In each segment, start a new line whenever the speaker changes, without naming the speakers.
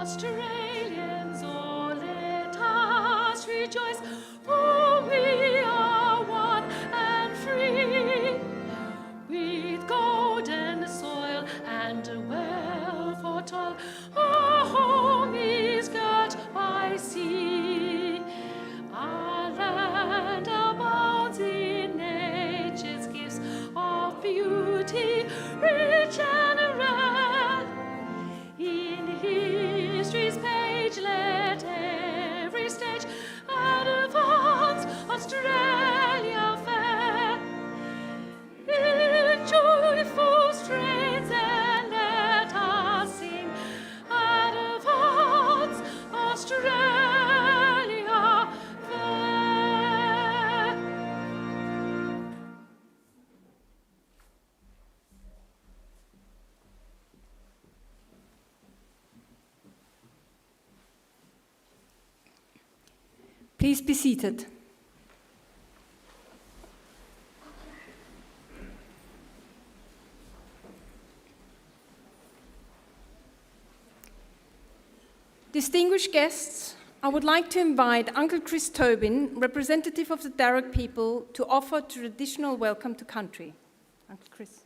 Australians, oh, let us rejoice, for we are one and free, with golden soil and wealth for toil. Our home is girt by sea. Our land abounds in nature's gifts of beauty, rich and rare. In history's page, let every stage advance Australia fair. In joyful strains, and let us sing, advance Australia fair.
Please be seated. Distinguished guests, I would like to invite Uncle Chris Tobin, representative of the Darug people, to offer traditional welcome to country. Uncle Chris.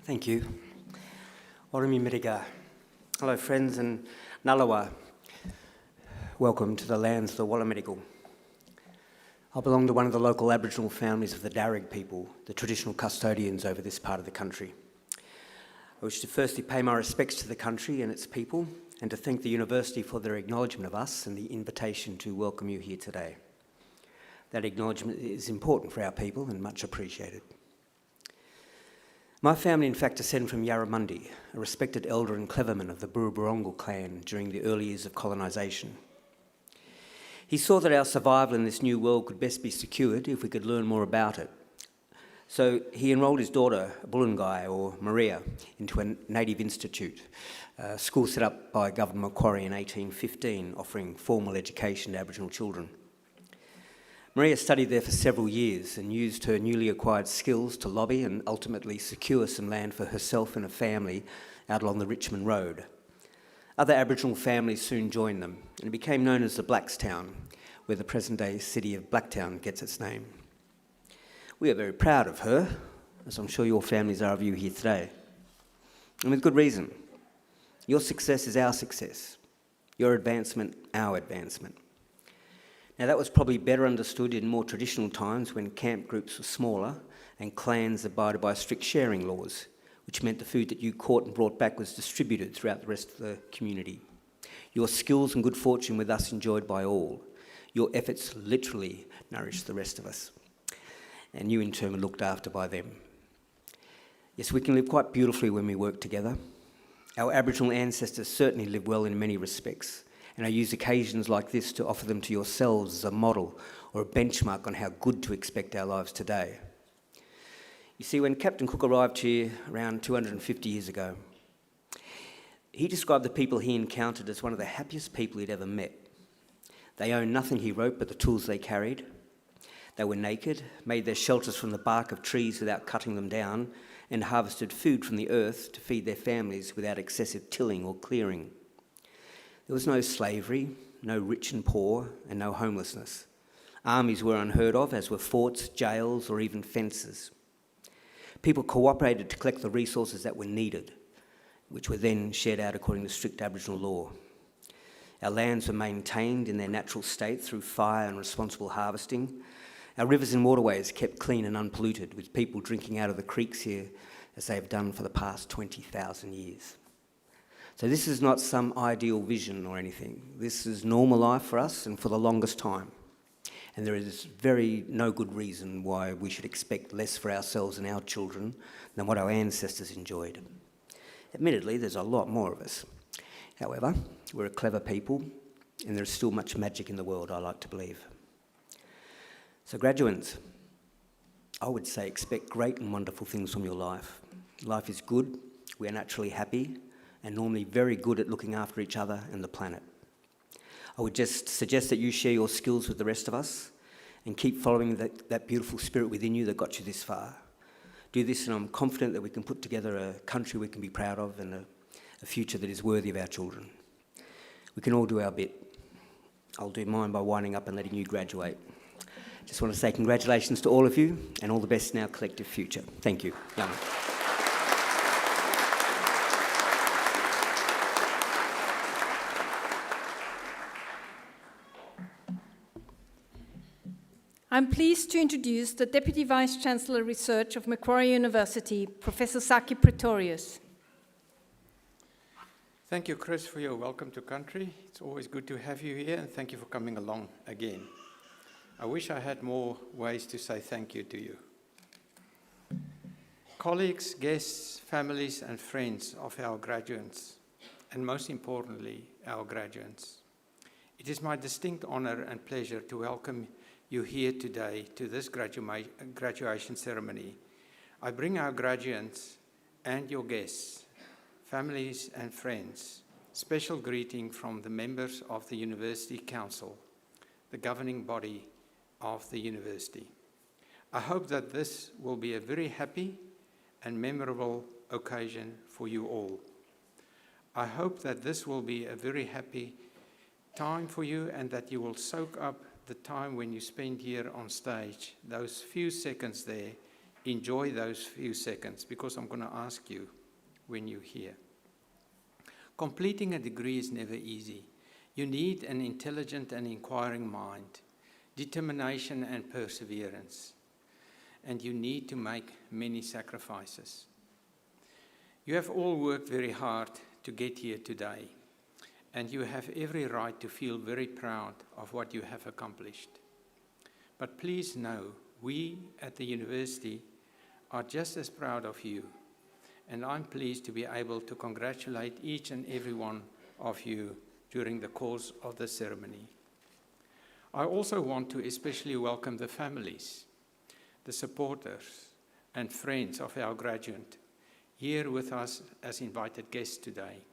Thank you. Orimi Miriga. Hello friends and Nalawa. Welcome to the lands of the Wallamedigal. I belong to one of the local Aboriginal families of the Darug people, the traditional custodians over this part of the country. I wish to firstly pay my respects to the country and its people, and to thank the University for their acknowledgement of us and the invitation to welcome you here today. That acknowledgement is important for our people and much appreciated. My family, in fact, descend from Yarramundi, a respected elder and cleverman of the Burruburungal clan during the early years of colonisation. He saw that our survival in this new world could best be secured if we could learn more about it. So he enrolled his daughter, Bulungai, or Maria, into a native institute, a school set up by Governor Macquarie in 1815, offering formal education to Aboriginal children. Maria studied there for several years and used her newly acquired skills to lobby and ultimately secure some land for herself and her family out along the Richmond Road. Other Aboriginal families soon joined them, and it became known as the Blackstown, where the present-day city of Blacktown gets its name. We are very proud of her, as I'm sure your families are of you here today, and with good reason. Your success is our success, your advancement, our advancement. Now that was probably better understood in more traditional times when camp groups were smaller and clans abided by strict sharing laws, which meant the food that you caught and brought back was distributed throughout the rest of the community. Your skills and good fortune were thus enjoyed by all. Your efforts literally nourished the rest of us, and you in turn were looked after by them. Yes, we can live quite beautifully when we work together. Our Aboriginal ancestors certainly lived well in many respects, and I use occasions like this to offer them to yourselves as a model or a benchmark on how good to expect our lives today. You see, when Captain Cook arrived here around 250 years ago, he described the people he encountered as one of the happiest people he'd ever met. They owned nothing, he wrote, but the tools they carried. They were naked, made their shelters from the bark of trees without cutting them down, and harvested food from the earth to feed their families without excessive tilling or clearing. There was no slavery, no rich and poor, and no homelessness. Armies were unheard of, as were forts, jails, or even fences. People cooperated to collect the resources that were needed, which were then shared out according to strict Aboriginal law. Our lands were maintained in their natural state through fire and responsible harvesting. Our rivers and waterways kept clean and unpolluted, with people drinking out of the creeks here as they have done for the past 20,000 years. So this is not some ideal vision or anything. This is normal life for us and for the longest time. And there is no good reason why we should expect less for ourselves and our children than what our ancestors enjoyed. Admittedly, there's a lot more of us. However, we're a clever people, and there's still much magic in the world, I like to believe. So graduates, I would say expect great and wonderful things from your life. Life is good, we are naturally happy, and normally very good at looking after each other and the planet. I would just suggest that you share your skills with the rest of us and keep following that beautiful spirit within you that got you this far. Do this, and I'm confident that we can put together a country we can be proud of and a future that is worthy of our children. We can all do our bit. I'll do mine by winding up and letting you graduate. Just want to say congratulations to all of you and all the best in our collective future. Thank you. Young.
I'm pleased to introduce the Deputy Vice-Chancellor Research of Macquarie University, Professor Saki Pretorius.
Thank you, Chris, for your welcome to country. It's always good to have you here, and thank you for coming along again. I wish I had more ways to say thank you to you. Colleagues, guests, families, and friends of our graduates, and most importantly, our graduates. It is my distinct honor and pleasure to welcome you here today to this graduation ceremony. I bring our graduates and your guests, families and friends, special greeting from the members of the University Council, the governing body of the university. I hope that this will be a very happy and memorable occasion for you all. I hope that this will be a very happy time for you and that you will soak up the time when you spend here on stage, those few seconds there. Enjoy those few seconds, because I'm going to ask you when you're here. Completing a degree is never easy. You need an intelligent and inquiring mind, determination and perseverance, and you need to make many sacrifices. You have all worked very hard to get here today, and you have every right to feel very proud of what you have accomplished. But please know, we at the university are just as proud of you, and I'm pleased to be able to congratulate each and every one of you during the course of the ceremony. I also want to especially welcome the families, the supporters, and friends of our graduate here with us as invited guests today.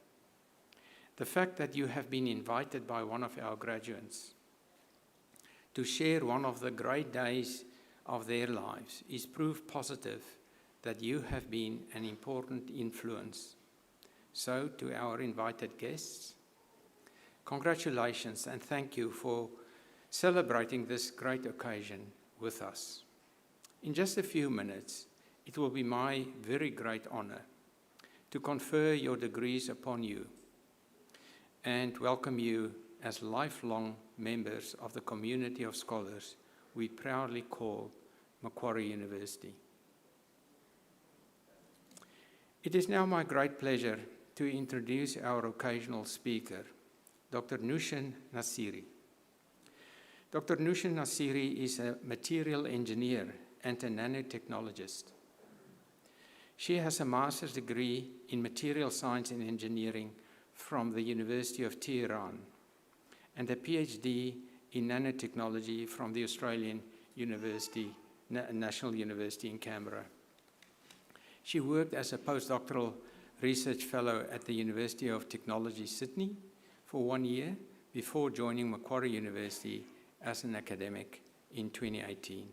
The fact that you have been invited by one of our graduates to share one of the great days of their lives is proof positive that you have been an important influence. So, to our invited guests, congratulations and thank you for celebrating this great occasion with us. In just a few minutes, it will be my very great honor to confer your degrees upon you and welcome you as lifelong members of the community of scholars we proudly call Macquarie University. It is now my great pleasure to introduce our occasional speaker, Dr. Nushin Nasiri. Dr. Nushin Nasiri is a material engineer and a nanotechnologist. She has a master's degree in material science and engineering from the University of Tehran and a PhD in nanotechnology from the Australian National University in Canberra. She worked as a postdoctoral research fellow at the University of Technology, Sydney for 1 year before joining Macquarie University as an academic in 2018.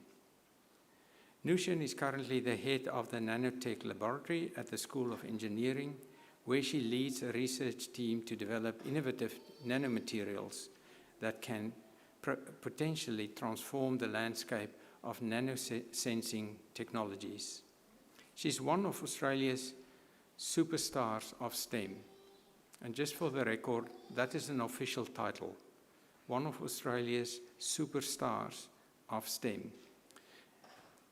Nushin is currently the head of the Nanotech Laboratory at the School of Engineering, where she leads a research team to develop innovative nanomaterials that can potentially transform the landscape of nanosensing technologies. She's one of Australia's superstars of STEM. And just for the record, that is an official title. One of Australia's superstars of STEM.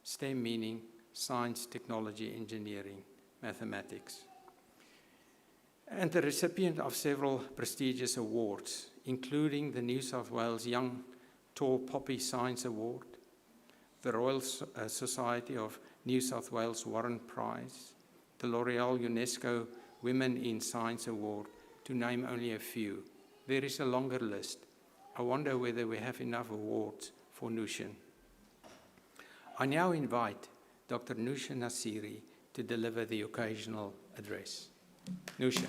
STEM meaning science, technology, engineering, mathematics. And the recipient of several prestigious awards, including the New South Wales Young Tall Poppy Science Award, the Royal Society of New South Wales Warren Prize, the L'Oreal UNESCO Women in Science Award, to name only a few. There is a longer list. I wonder whether we have enough awards for Nushin. I now invite Dr. Nushin Nasiri to deliver the occasional address. Nushin.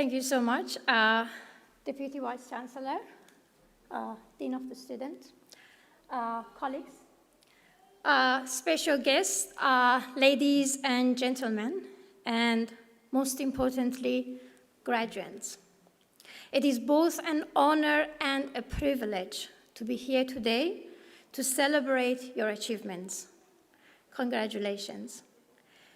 Thank you so much, Deputy Vice-Chancellor, Dean of the Students, colleagues, special guests, ladies and gentlemen, and most importantly, graduates. It is both an honor and a privilege to be here today to celebrate your achievements. Congratulations.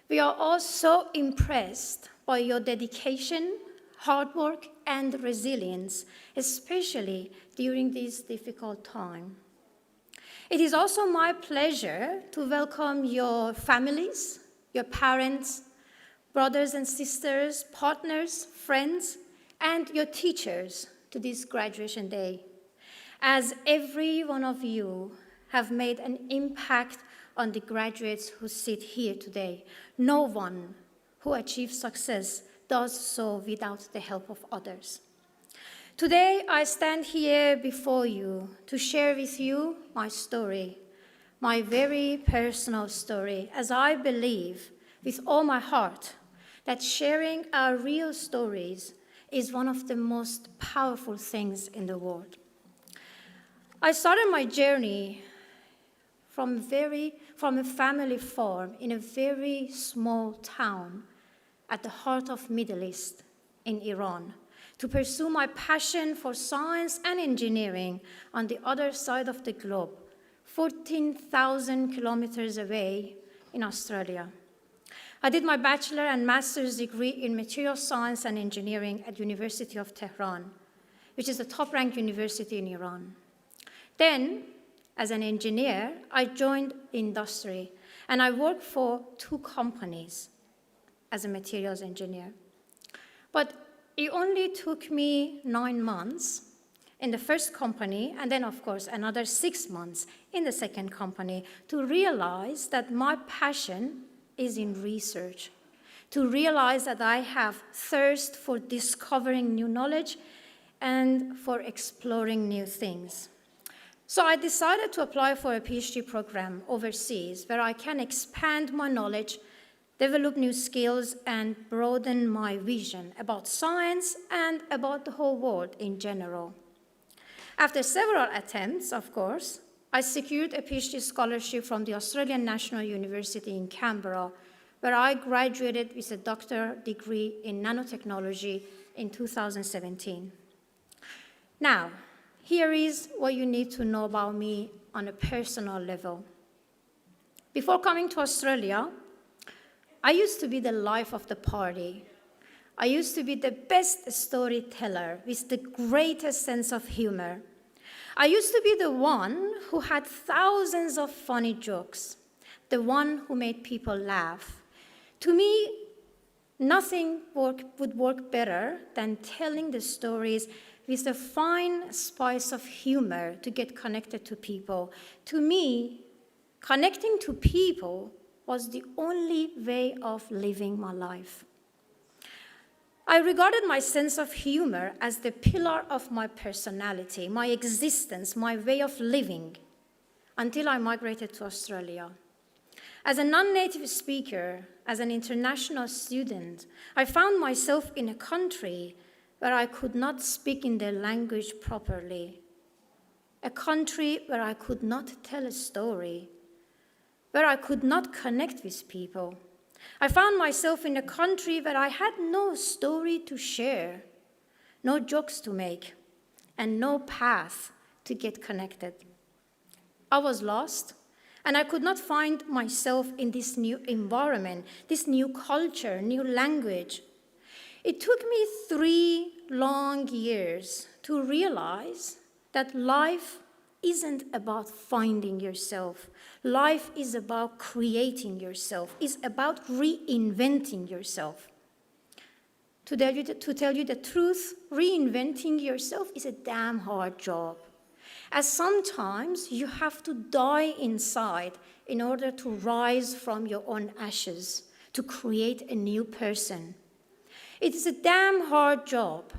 We are all so impressed by your dedication, hard work, and resilience, especially during this difficult time. It is also my pleasure to welcome your families, your parents, brothers and sisters, partners, friends, and your teachers to this graduation day, as every one of you have made an impact on the graduates who sit here today. No one who achieves success does so without the help of others. Today, I stand here before you to share with you my story, my very personal story, as I believe with all my heart that sharing our real stories is one of the most powerful things in the world. I started my journey from a family farm in a very small town at the heart of Middle East in Iran to pursue my passion for science and engineering on the other side of the globe, 14,000 kilometers away in Australia. I did my bachelor and master's degree in material science and engineering at University of Tehran, which is the top-ranked university in Iran. Then, as an engineer, I joined industry, and I worked for 2 companies as a materials engineer. But it only took me 9 months in the first company, and then, of course, another 6 months in the second company to realize that my passion is in research, to realize that I have thirst for discovering new knowledge and for exploring new things. So I decided to apply for a PhD program overseas where I can expand my knowledge, develop new skills, and broaden my vision about science and about the whole world in general. After several attempts, of course, I secured a PhD scholarship from the Australian National University in Canberra, where I graduated with a doctoral degree in nanotechnology in 2017. Now, here is what you need to know about me on a personal level. Before coming to Australia, I used to be the life of the party. I used to be the best storyteller with the greatest sense of humor. I used to be the one who had thousands of funny jokes, the one who made people laugh. To me, nothing would work better than telling the stories with a fine spice of humor to get connected to people. To me, connecting to people was the only way of living my life. I regarded my sense of humor as the pillar of my personality, my existence, my way of living, until I migrated to Australia. As a non-native speaker, as an international student, I found myself in a country where I could not speak in their language properly, a country where I could not tell a story, where I could not connect with people. I found myself in a country where I had no story to share, no jokes to make, and no path to get connected. I was lost, and I could not find myself in this new environment, this new culture, new language. It took me 3 long years to realize that life isn't about finding yourself. Life is about creating yourself. It's about reinventing yourself. To tell you the truth, reinventing yourself is a damn hard job, as sometimes you have to die inside in order to rise from your own ashes, to create a new person. It is a damn hard job,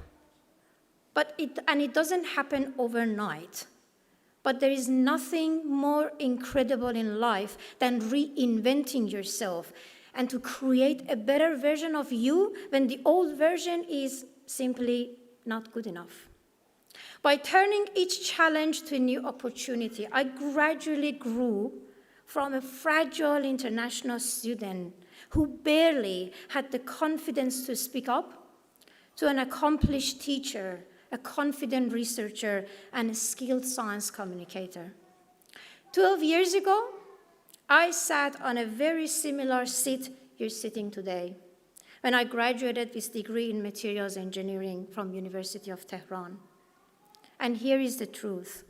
and it doesn't happen overnight. But there is nothing more incredible in life than reinventing yourself and to create a better version of you when the old version is simply not good enough. By turning each challenge to a new opportunity, I gradually grew from a fragile international student who barely had the confidence to speak up to an accomplished teacher, a confident researcher, and a skilled science communicator. 12 years ago, I sat on a very similar seat you're sitting today when I graduated with degree in materials engineering from University of Tehran. And here is the truth.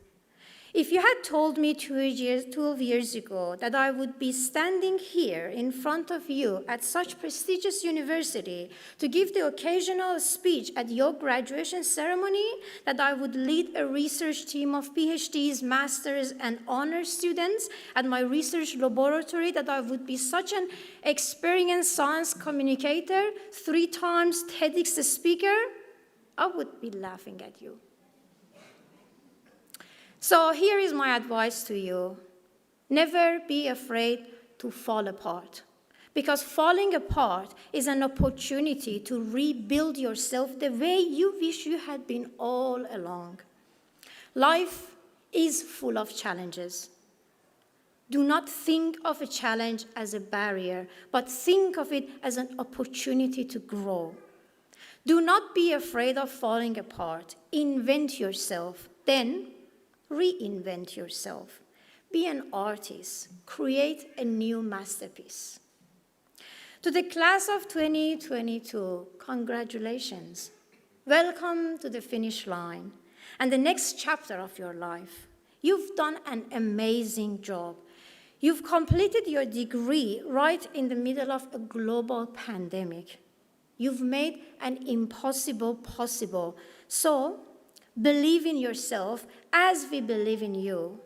If you had told me 12 years ago that I would be standing here in front of you at such prestigious university to give the occasional speech at your graduation ceremony, that I would lead a research team of PhDs, masters, and honor students at my research laboratory, that I would be such an experienced science communicator, 3 times TEDx speaker, I would be laughing at you. So here is my advice to you. Never be afraid to fall apart, because falling apart is an opportunity to rebuild yourself the way you wish you had been all along. Life is full of challenges. Do not think of a challenge as a barrier, but think of it as an opportunity to grow. Do not be afraid of falling apart. Invent yourself. Then reinvent yourself. Be an artist. Create a new masterpiece. To the class of 2022, congratulations. Welcome to the finish line and the next chapter of your life. You've done an amazing job. You've completed your degree right in the middle of a global pandemic. You've made an impossible possible. So, believe in yourself as we believe in you.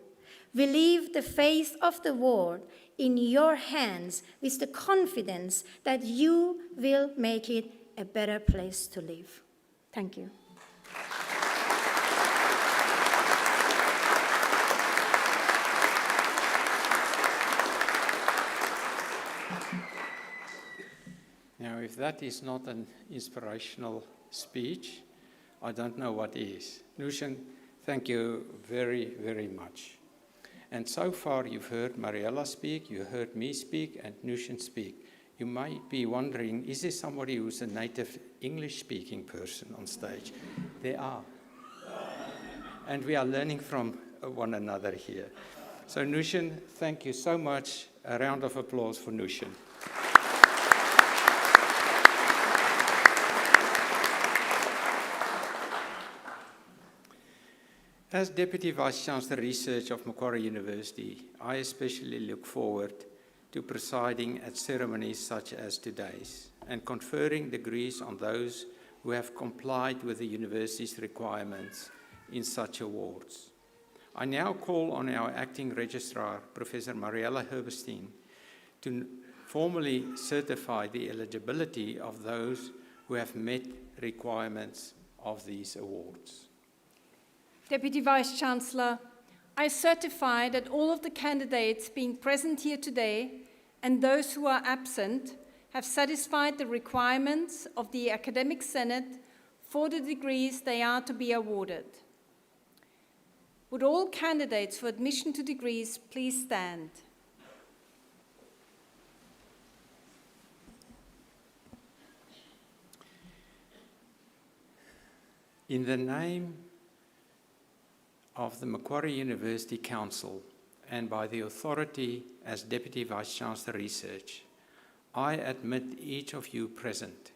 We leave the fate of the world in your hands with the confidence that you will make it a better place to live. Thank you.
Now, if that is not an inspirational speech, I don't know what is. Nushin, thank you very, very much. And so far you've heard Mariella speak, you heard me speak, and Nushin speak. You might be wondering, is there somebody who's a native English-speaking person on stage? There are. And we are learning from one another here. So Nushin, thank you so much. A round of applause for Nushin. As Deputy Vice-Chancellor Research of Macquarie University, I especially look forward to presiding at ceremonies such as today's and conferring degrees on those who have complied with the university's requirements in such awards. I now call on our Acting Registrar, Professor Mariella Herberstein, to formally certify the eligibility of those who have met requirements of these awards.
Deputy Vice-Chancellor, I certify that all of the candidates being present here today and those who are absent have satisfied the requirements of the Academic Senate for the degrees they are to be awarded. Would all candidates for admission to degrees please stand?
In the name of the Macquarie University Council and by the authority as Deputy Vice-Chancellor Research, I admit each of you present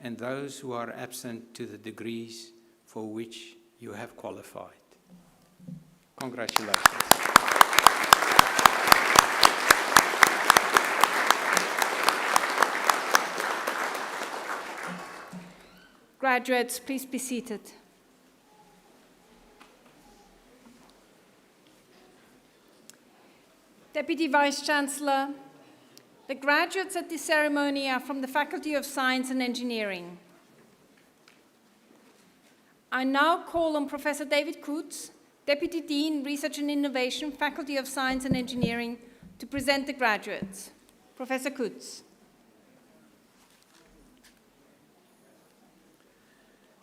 and those who are absent to the degrees for which you have qualified. Congratulations.
Graduates, please be seated. Deputy Vice-Chancellor, the graduates at this ceremony are from the Faculty of Science and Engineering. I now call on Professor David Coutts, Deputy Dean, Research and Innovation, Faculty of Science and Engineering, to present the graduates. Professor Coutts.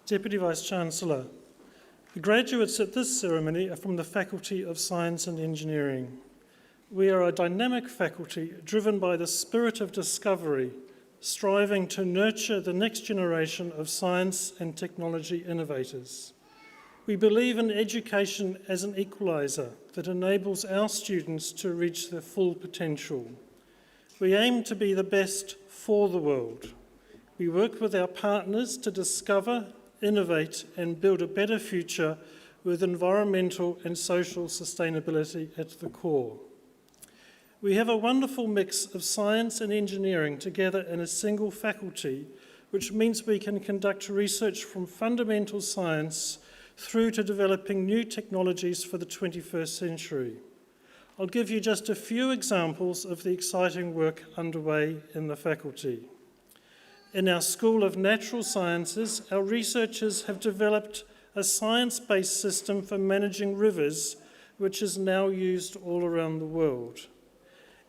Deputy Vice-Chancellor, the graduates at this ceremony are from the Faculty of Science and Engineering. We are a dynamic faculty driven by the spirit of discovery, striving to nurture the next generation of science and technology innovators. We believe in education as an equaliser that enables our students to reach their full potential. We aim to be the best for the world. We work with our partners to discover, innovate and build a better future with environmental and social sustainability at the core. We have a wonderful mix of science and engineering together in a single faculty, which means we can conduct research from fundamental science through to developing new technologies for the 21st century. I'll give you just a few examples of the exciting work underway in the faculty. In our School of Natural Sciences, our researchers have developed a science-based system for managing rivers, which is now used all around the world.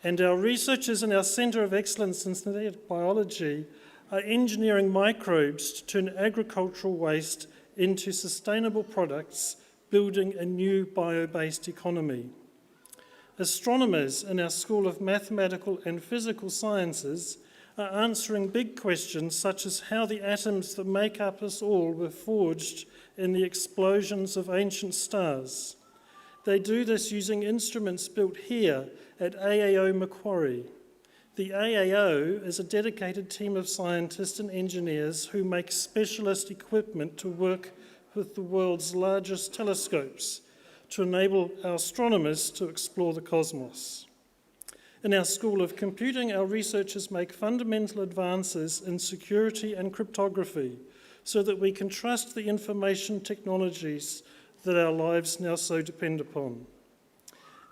And our researchers in our Centre of Excellence in Synthetic Biology are engineering microbes to turn agricultural waste into sustainable products, building a new bio-based economy. Astronomers in our School of Mathematical and Physical Sciences are answering big questions such as how the atoms that make up us all were forged in the explosions of ancient stars. They do this using instruments built here at AAO Macquarie. The AAO is a dedicated team of scientists and engineers who make specialist equipment to work with the world's largest telescopes to enable our astronomers to explore the cosmos. In our School of Computing, our researchers make fundamental advances in security and cryptography so that we can trust the information technologies that our lives now so depend upon.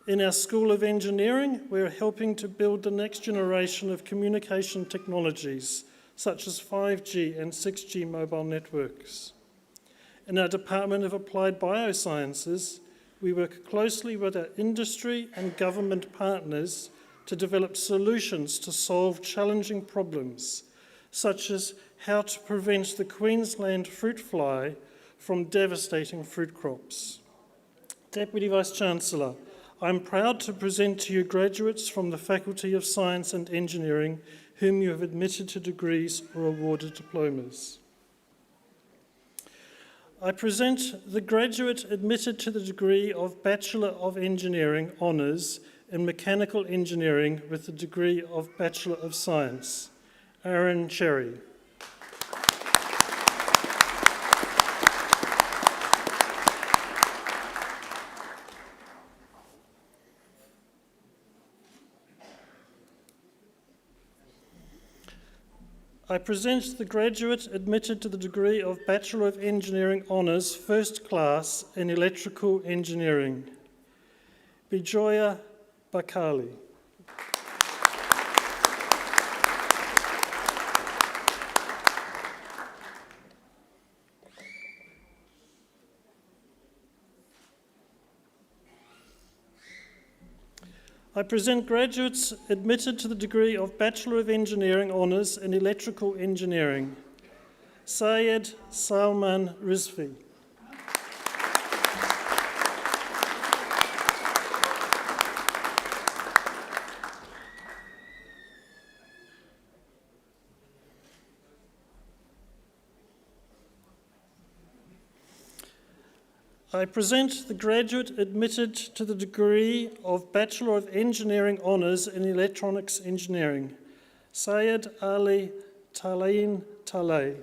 In our School of Engineering, we're helping to build the next generation of communication technologies, such as 5G and 6G mobile networks. In our Department of Applied Biosciences, we work closely with our industry and government partners to develop solutions to solve challenging problems, such as how to prevent the Queensland fruit fly from devastating fruit crops. Deputy Vice-Chancellor, I'm proud to present to you graduates from the Faculty of Science and Engineering whom you have admitted to degrees or awarded diplomas. I present the graduate admitted to the degree of Bachelor of Engineering Honours in Mechanical Engineering with the degree of Bachelor of Science, Aaron Cherry. I present the graduate admitted to the degree of Bachelor of Engineering Honours, First Class in Electrical Engineering, Bijoya Bakali. I present graduates admitted to the degree of Bachelor of Engineering Honours in Electrical Engineering, Syed Salman Rizvi. I present the graduate admitted to the degree of Bachelor of Engineering Honours in Electronics Engineering, Syed Ali Talain Talay.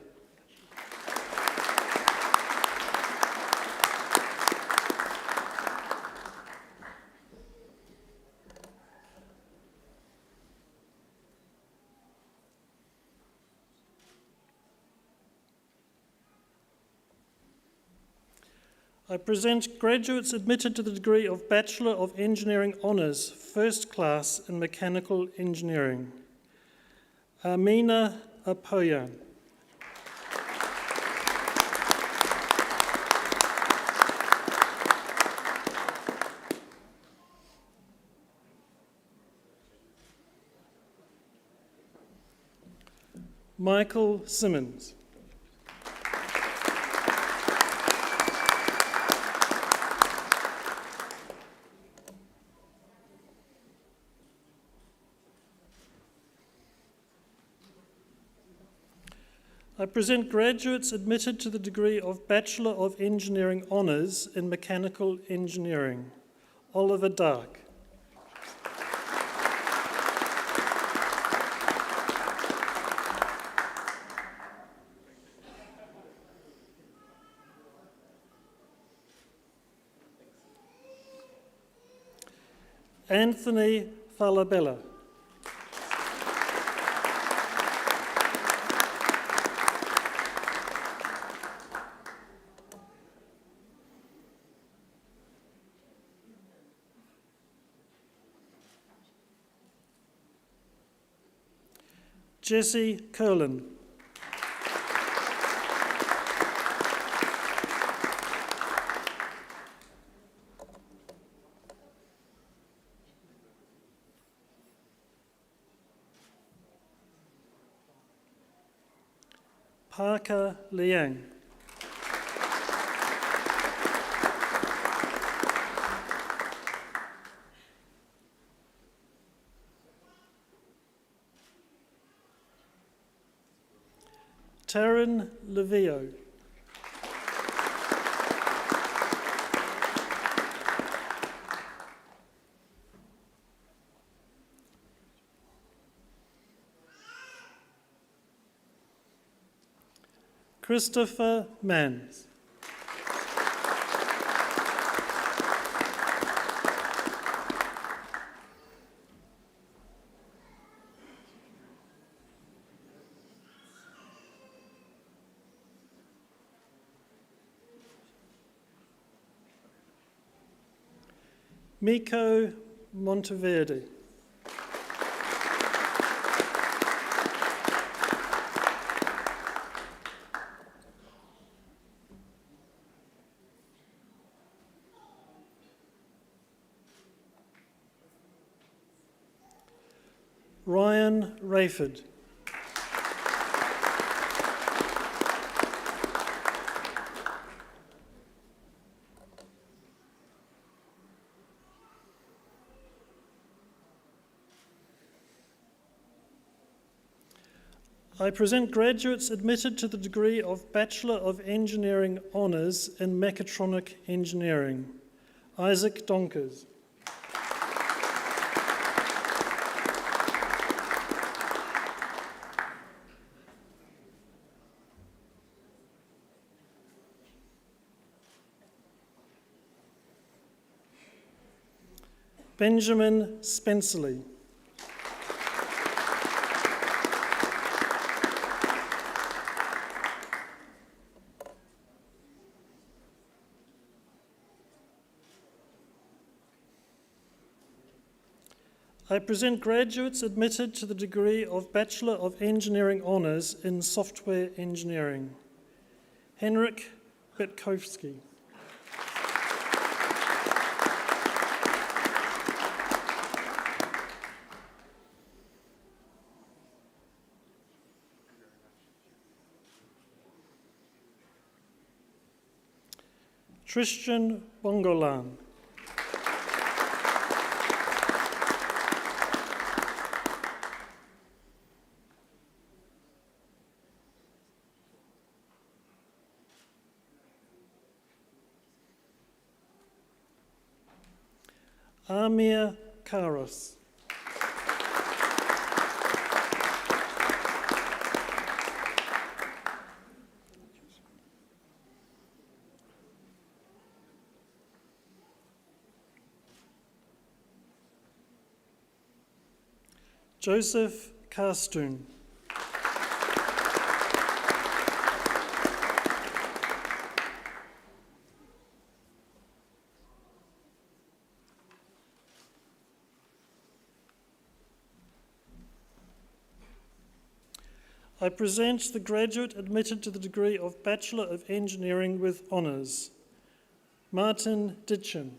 I present graduates admitted to the degree of Bachelor of Engineering Honours, First Class in Mechanical Engineering, Amina Apoyan. Michael Simmons. I present graduates admitted to the degree of Bachelor of Engineering Honours in Mechanical Engineering. Oliver Dark. Anthony Falabella. Jesse Curlin. Parker Liang. Taryn Levio. Christopher Mans. Miko Monteverde. Ryan Rayford. I present graduates admitted to the degree of Bachelor of Engineering Honours in Mechatronic Engineering. Isaac Donkers. Benjamin Spencerley. I present graduates admitted to the degree of Bachelor of Engineering Honours in Software Engineering. Henrik Bitkowski. Tristan Bongolan. Amir Karos. Joseph Carstoon. I present the graduate admitted to the degree of Bachelor of Engineering with Honours, Martin Ditchin.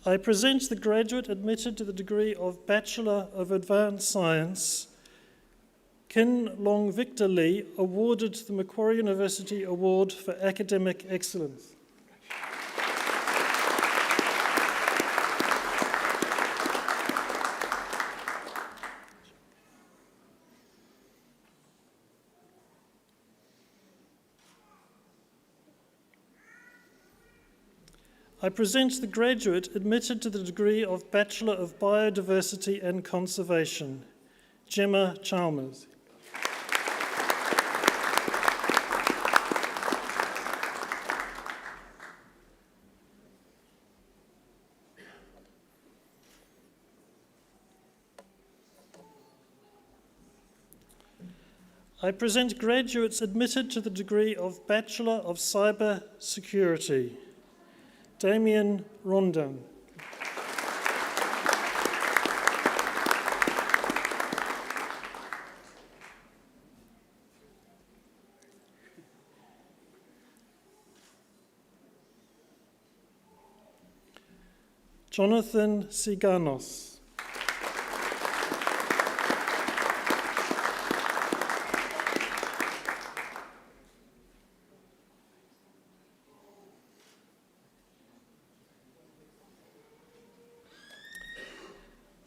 I present the graduate admitted to the degree of Bachelor of Advanced Science, Kin Long Victor Lee, awarded the Macquarie University Award for Academic Excellence. I present the graduate admitted to the degree of Bachelor of Biodiversity and Conservation, Gemma Chalmers. I present graduates admitted to the degree of Bachelor of Cyber Security, Damien Rondon. Jonathan Siganos.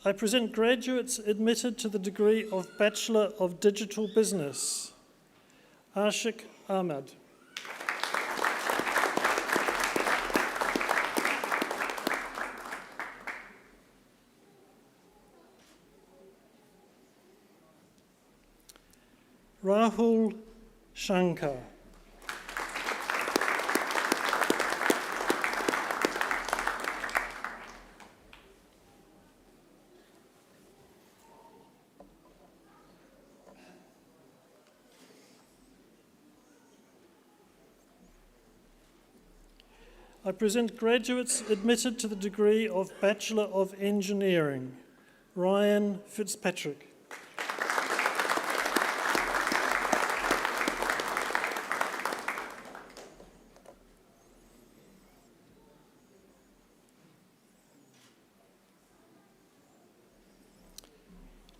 I present graduates admitted to the degree of Bachelor of Digital Business, Ashik Ahmad. Rahul Shankar. I present graduates admitted to the degree of Bachelor of Engineering, Ryan Fitzpatrick.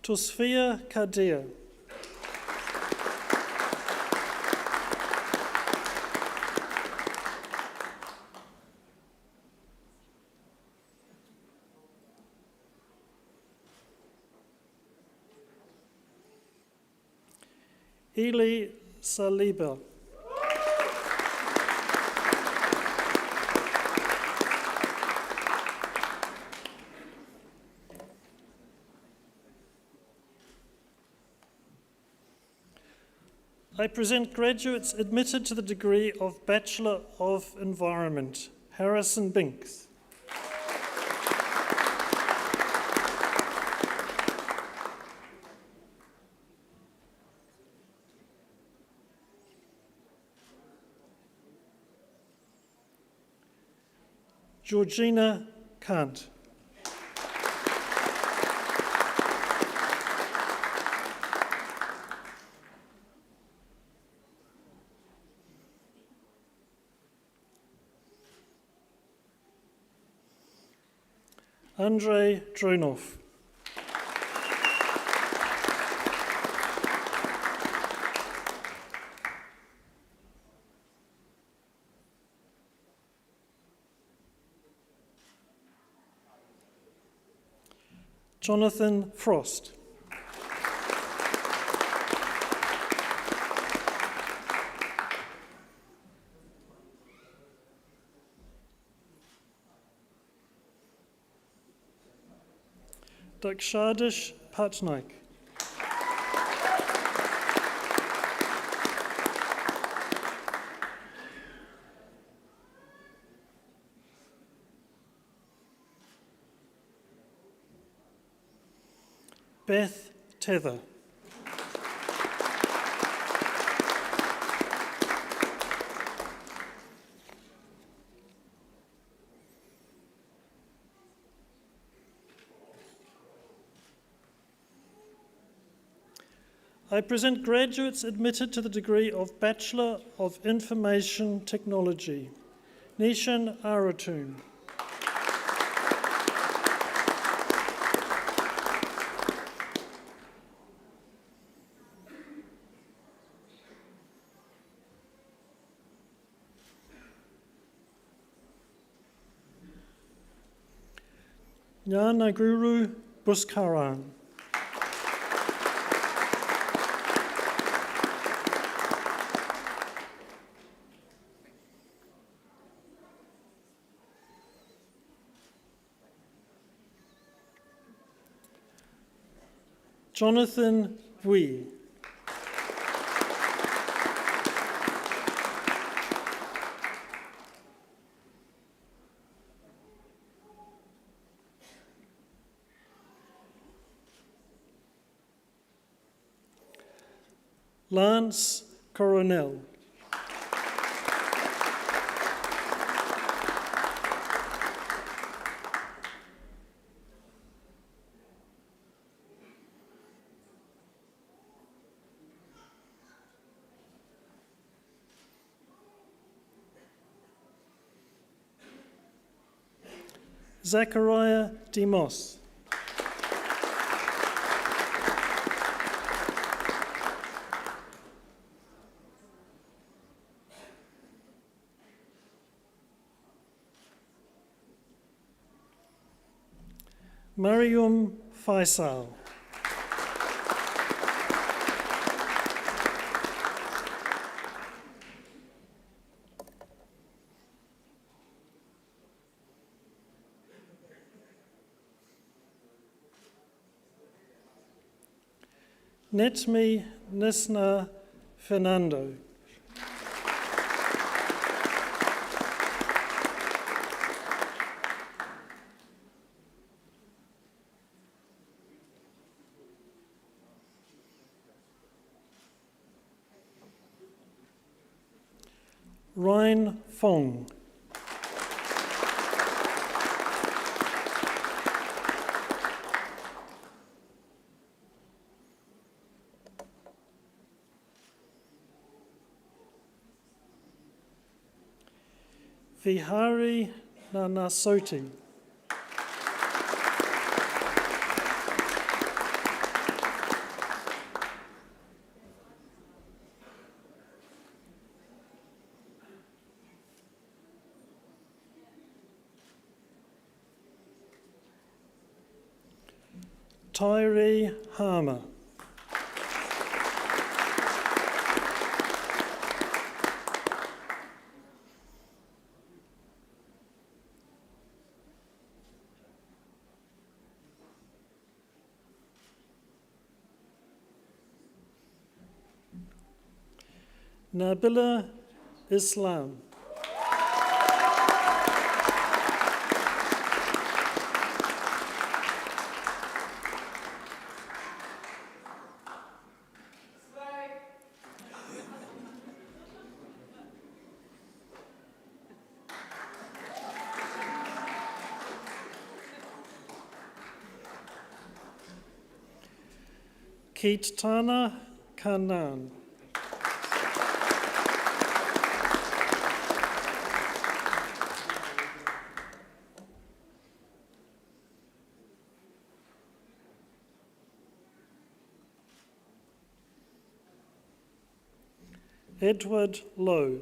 Tosfia Kadir. Eli Saliba. I present graduates admitted to the degree of Bachelor of Environment, Harrison Binks. Georgina Kant. Andrei Dronov. Jonathan Frost. Dakshadish Patnaik. Beth Tether. I present graduates admitted to the degree of Bachelor of Information Technology, Nishan Aratun. Jnana Guru Buskaran. Jonathan Bui. Lance Coronel. Zachariah Demos. Mariam Faisal. Netmi Nisna Fernando. Ryan Fong. Vihari Nanasoti. Tyree Harmer. Nabila Islam. Keetana Kanan. Edward Lowe.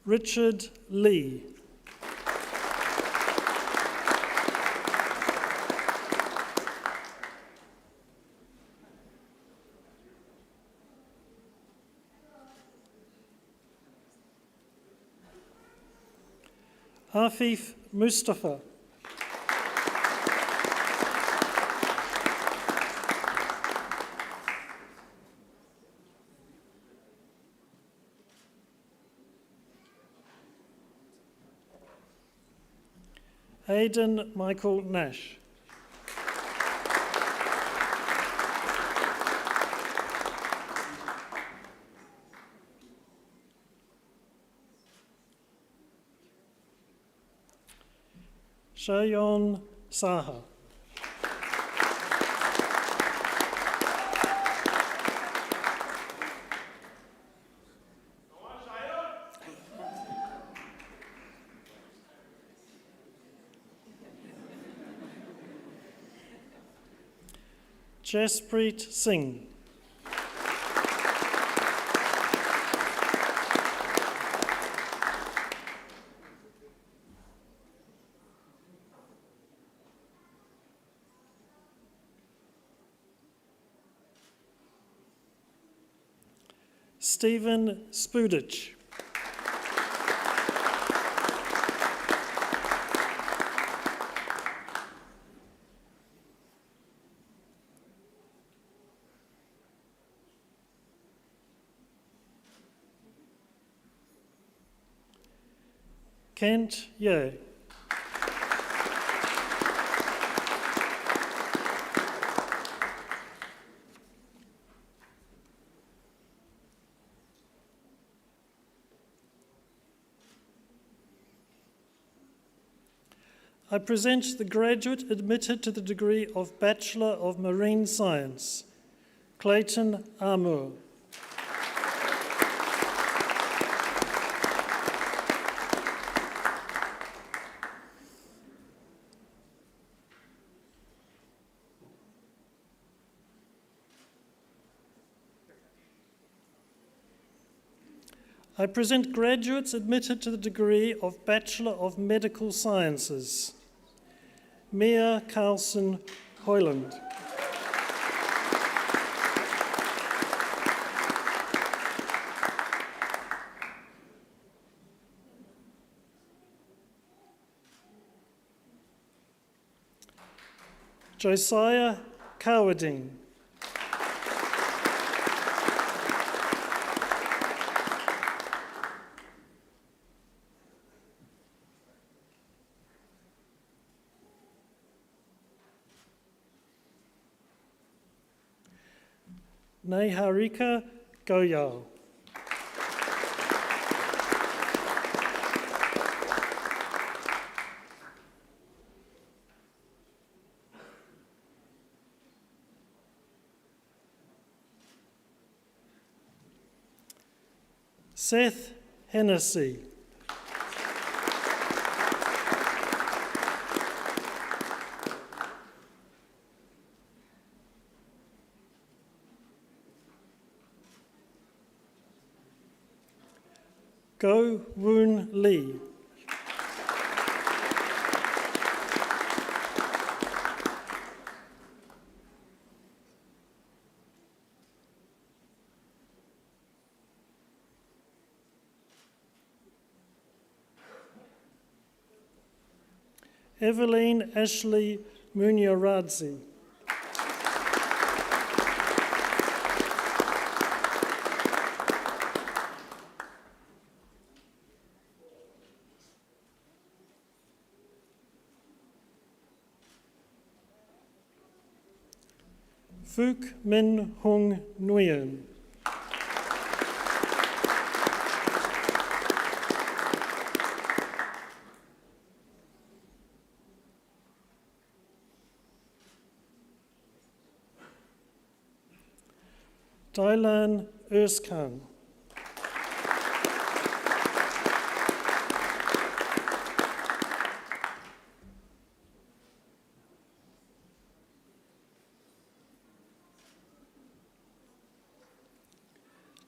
Richard Lee. Afif Mustafa. Aidan Michael Nash. Shayon Saha. Jaspreet Singh. Stephen Spudich. Kent Ye. I present the graduate admitted to the degree of Bachelor of Marine Science, Clayton Armour. I present graduates admitted to the degree of Bachelor of Medical Sciences, Mia Carlson Hoyland. Josiah Cowarding. Neharika Goyal. Seth Hennessy. Go Woon Lee. Eveline Ashley Munyaradzi. Phuc Min Hung Nguyen. Dylan Erskine.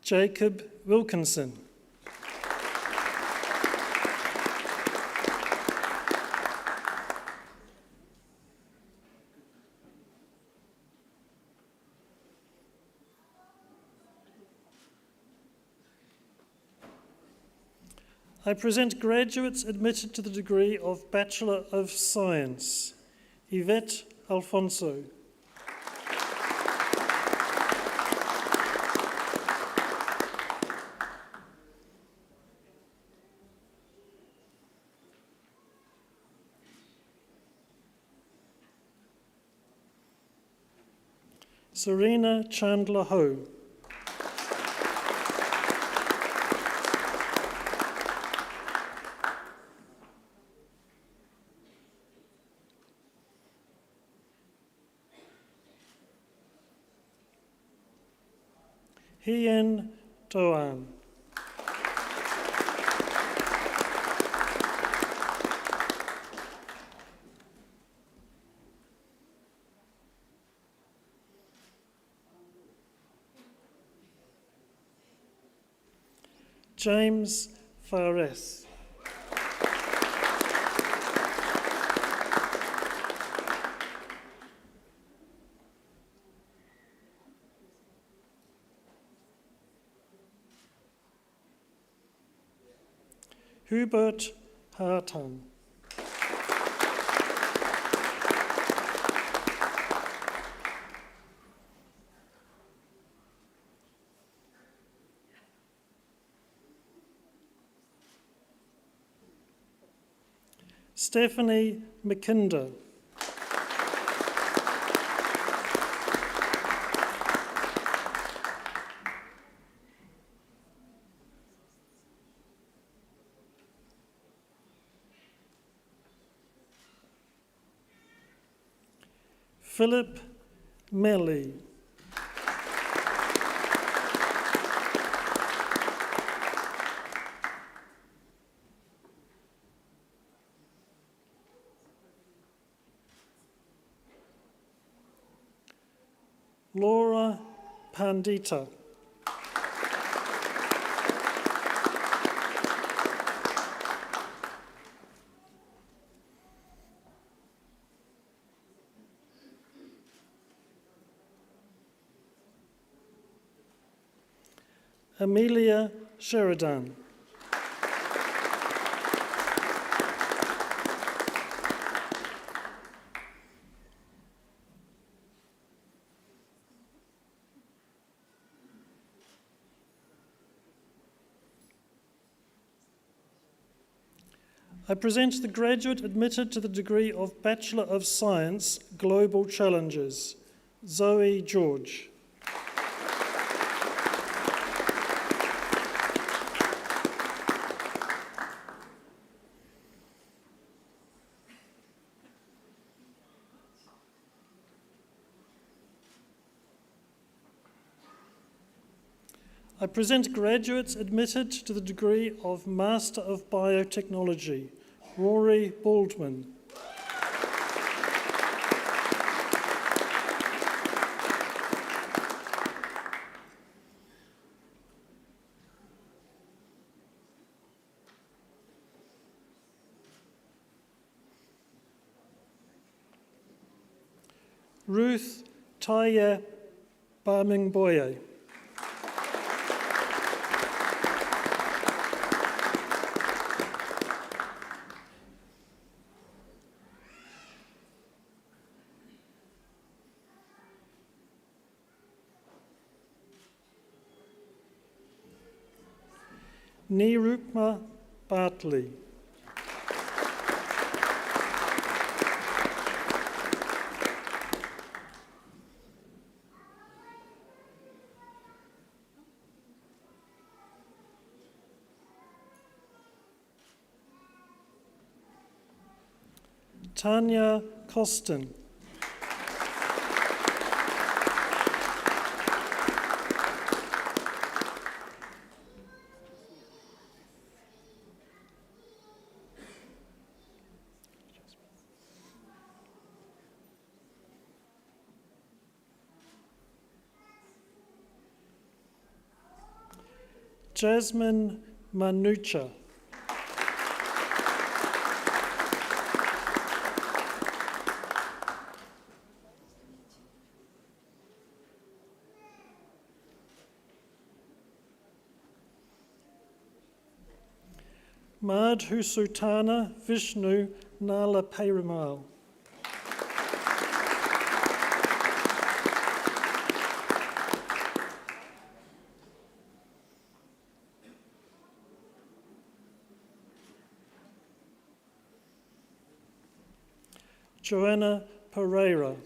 Jacob Wilkinson. I present graduates admitted to the degree of Bachelor of Science, Yvette Alfonso. Serena Chandler Ho. Hien Toan. James Fares. Hubert Hartung. Stephanie McKinder. Philip Melly. Laura Pandita. Amelia Sheridan. I present the graduate admitted to the degree of Bachelor of Science, Global Challenges, Zoe George. I present graduates admitted to the degree of Master of Biotechnology, Rory Baldwin. Ruth Taya Barmingboye. Nirupma Bartley. Tanya Costin. Jasmine Manucha. Madhusutana Vishnu Nala Perumal. Joanna Pereira.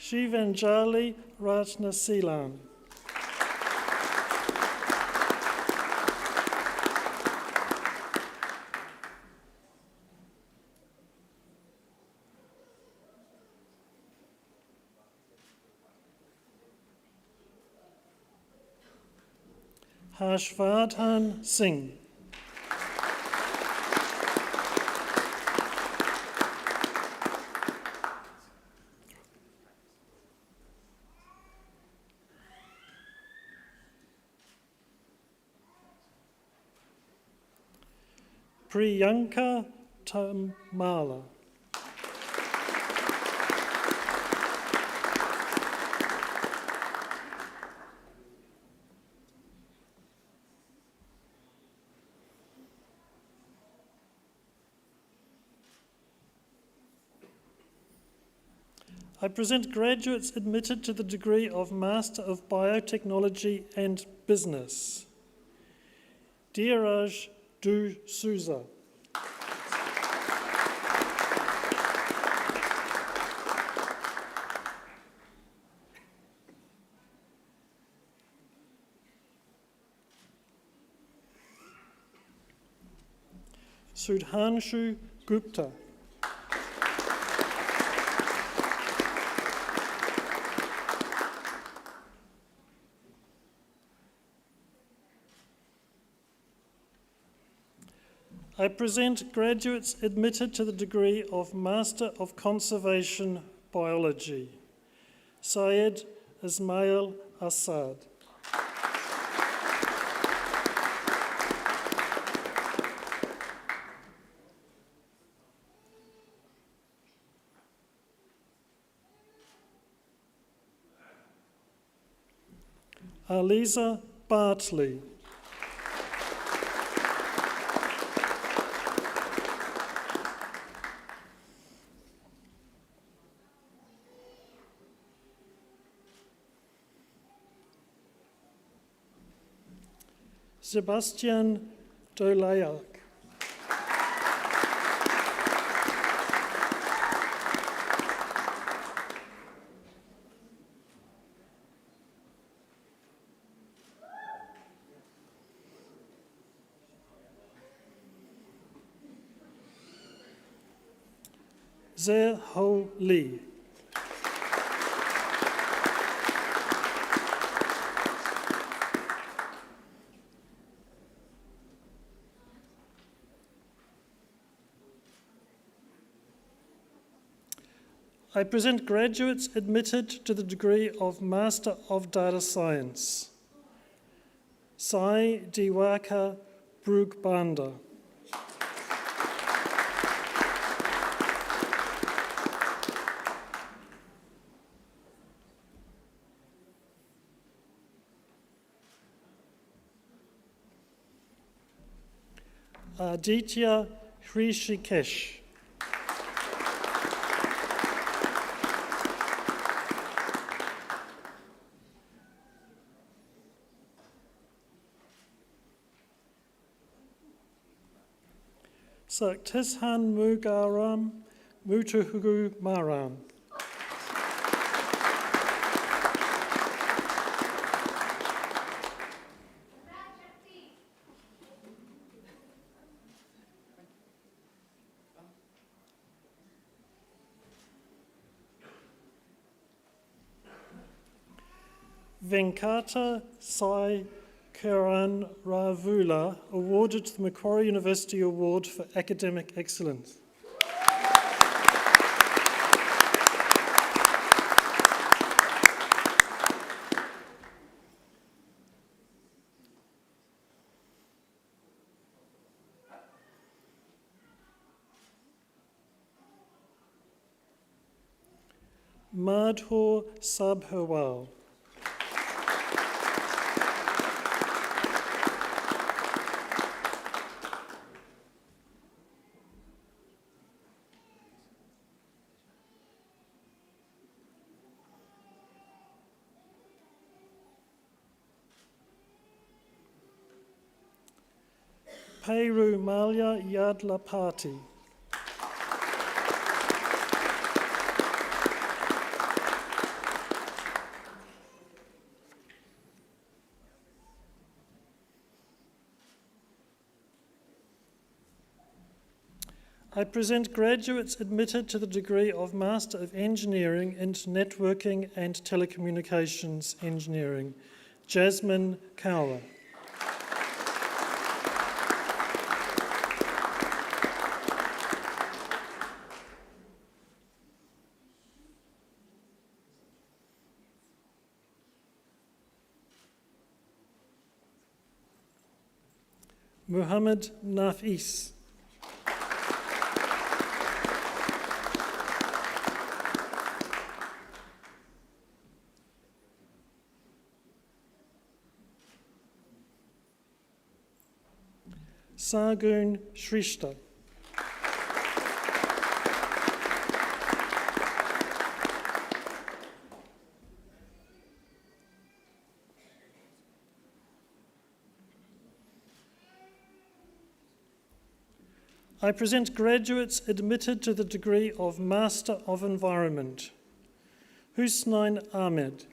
Shivanjali Ratnasilan. Harshvardhan Singh. Priyanka Tamala. I present graduates admitted to the degree of Master of Biotechnology and Business. Dheeraj D'Souza. Sudhanshu Gupta. I present graduates admitted to the degree of Master of Conservation Biology. Syed Ismail Assad. Aliza Bartley. Sebastian Dolayak. Zeho Lee. I present graduates admitted to the degree of Master of Data Science. Sai Diwakar Brugbanda. Aditya Hrishikesh. Saktishan Mugaram Mutuhugu Maram. Venkata Sai Kiran Ravula, awarded the Macquarie University Award for Academic Excellence. Madhur Sabharwal. Perumalya Yadlapati. I present graduates admitted to the degree of Master of Engineering in Networking and Telecommunications Engineering. Jasmine Kaura. Muhammad Nafis. Sargun Shrishta. I present graduates admitted to the degree of Master of Environment. Husnain Ahmed.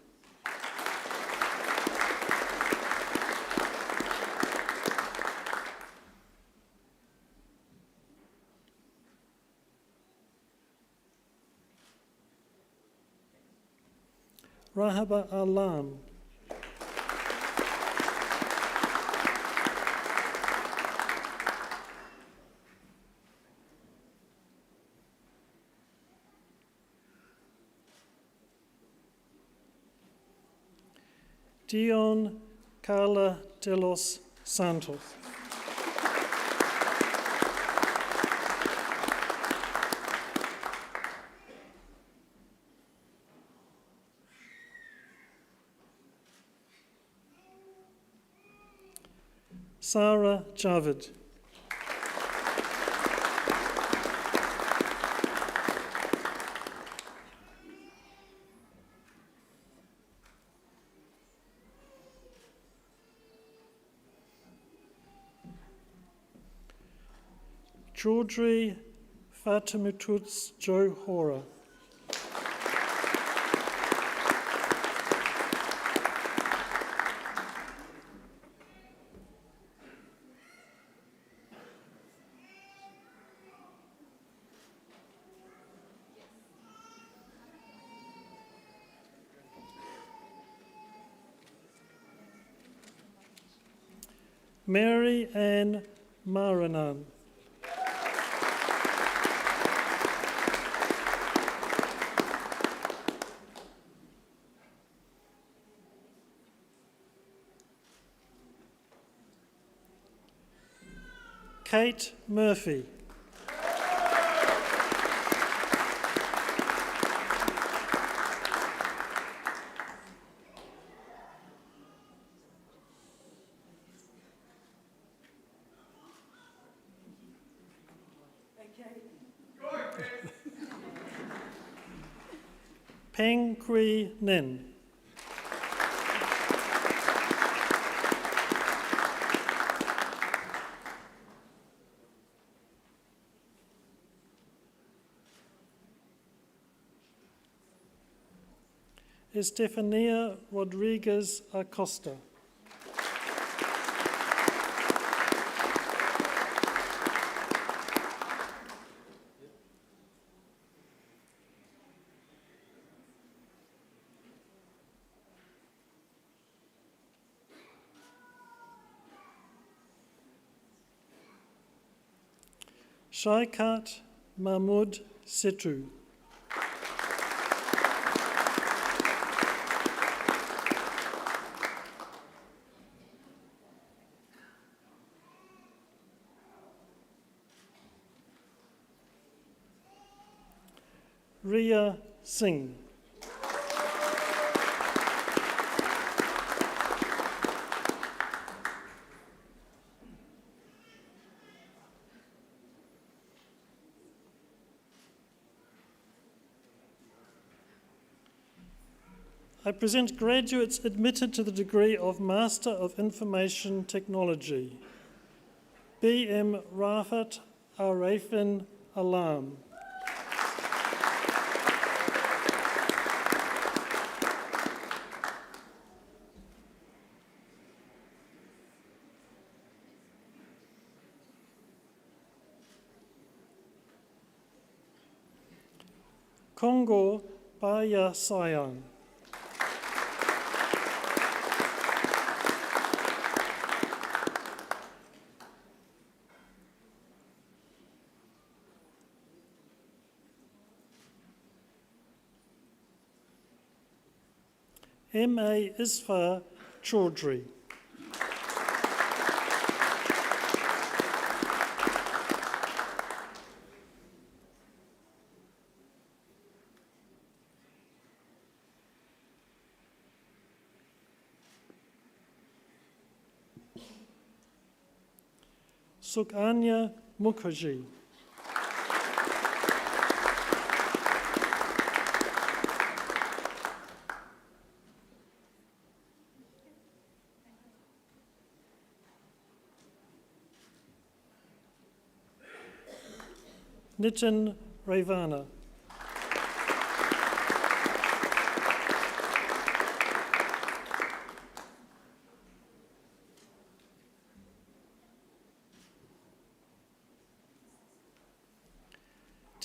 Rahaba Alam. Dion Carla de los Santos. Sarah Javed. Chaudhry Fatimututs Johora. Mary Ann Maranan. Kate Murphy. Peng Kui Nen. Estefania Rodriguez Acosta. Shaikat Mahmoud Setu. Riya Singh. I present graduates admitted to the degree of Master of Information Technology. B.M. Rafat Arafin Alam. Kongo Baya Sayang. M.A. Isfar Chaudhry. Sukanya Mukherjee. Nitin Ravana.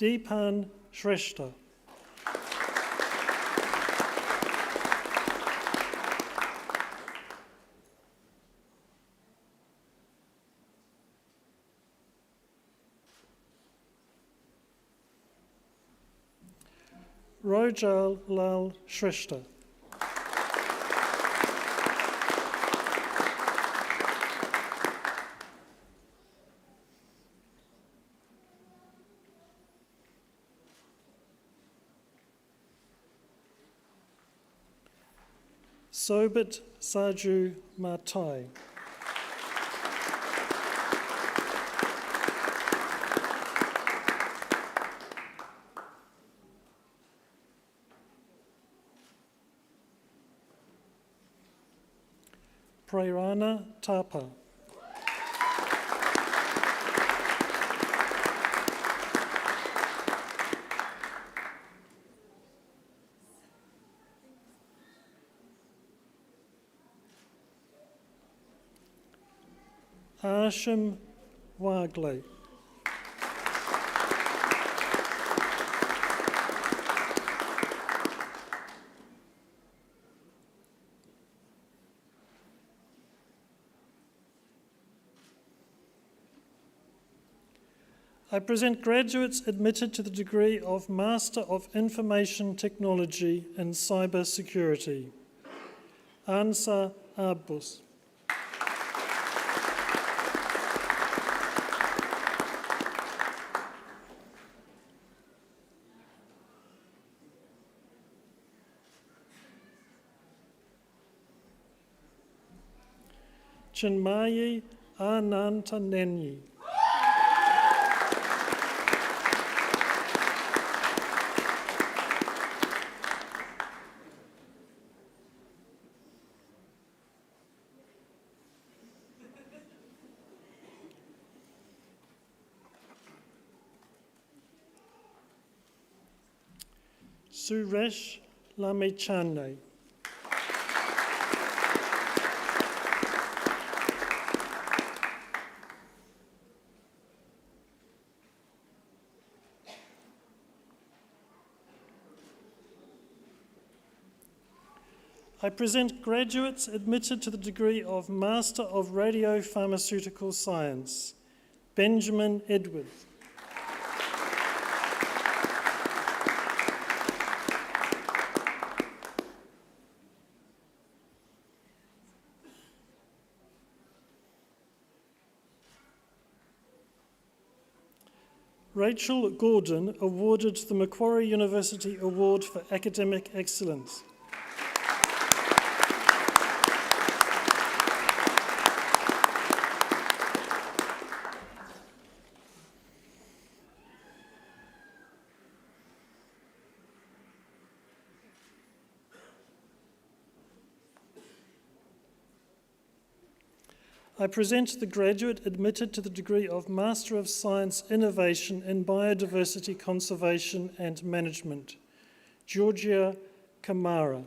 Deepan Shrestha. Rojal Lal Shrestha. Sobit Saju Matai. Prerana Tapa. Ashim Wagle. I present graduates admitted to the degree of Master of Information Technology and Cyber Security. Ansa Abbus. Chinmayi Anantanenyi. Suresh Lamechande. I present graduates admitted to the degree of Master of Radiopharmaceutical Science, Benjamin Edward. Rachel Gordon awarded the Macquarie University Award for Academic Excellence. I present the graduate admitted to the degree of Master of Science Innovation in Biodiversity Conservation and Management, Georgia Kamara.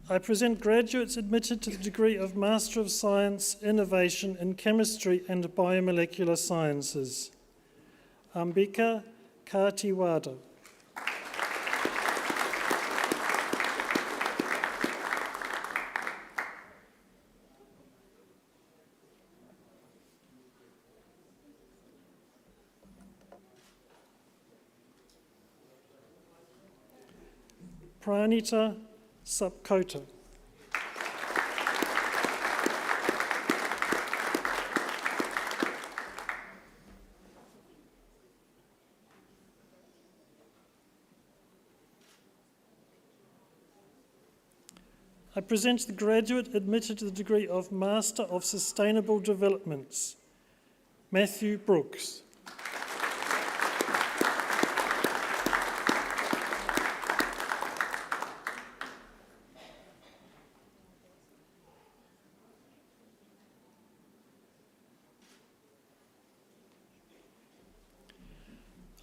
I present graduates admitted to the degree of Master of Science Innovation in Chemistry and Biomolecular Sciences, Ambika Katiwada. Pranita Sapkota. I present the graduate admitted to the degree of Master of Sustainable Developments, Matthew Brooks.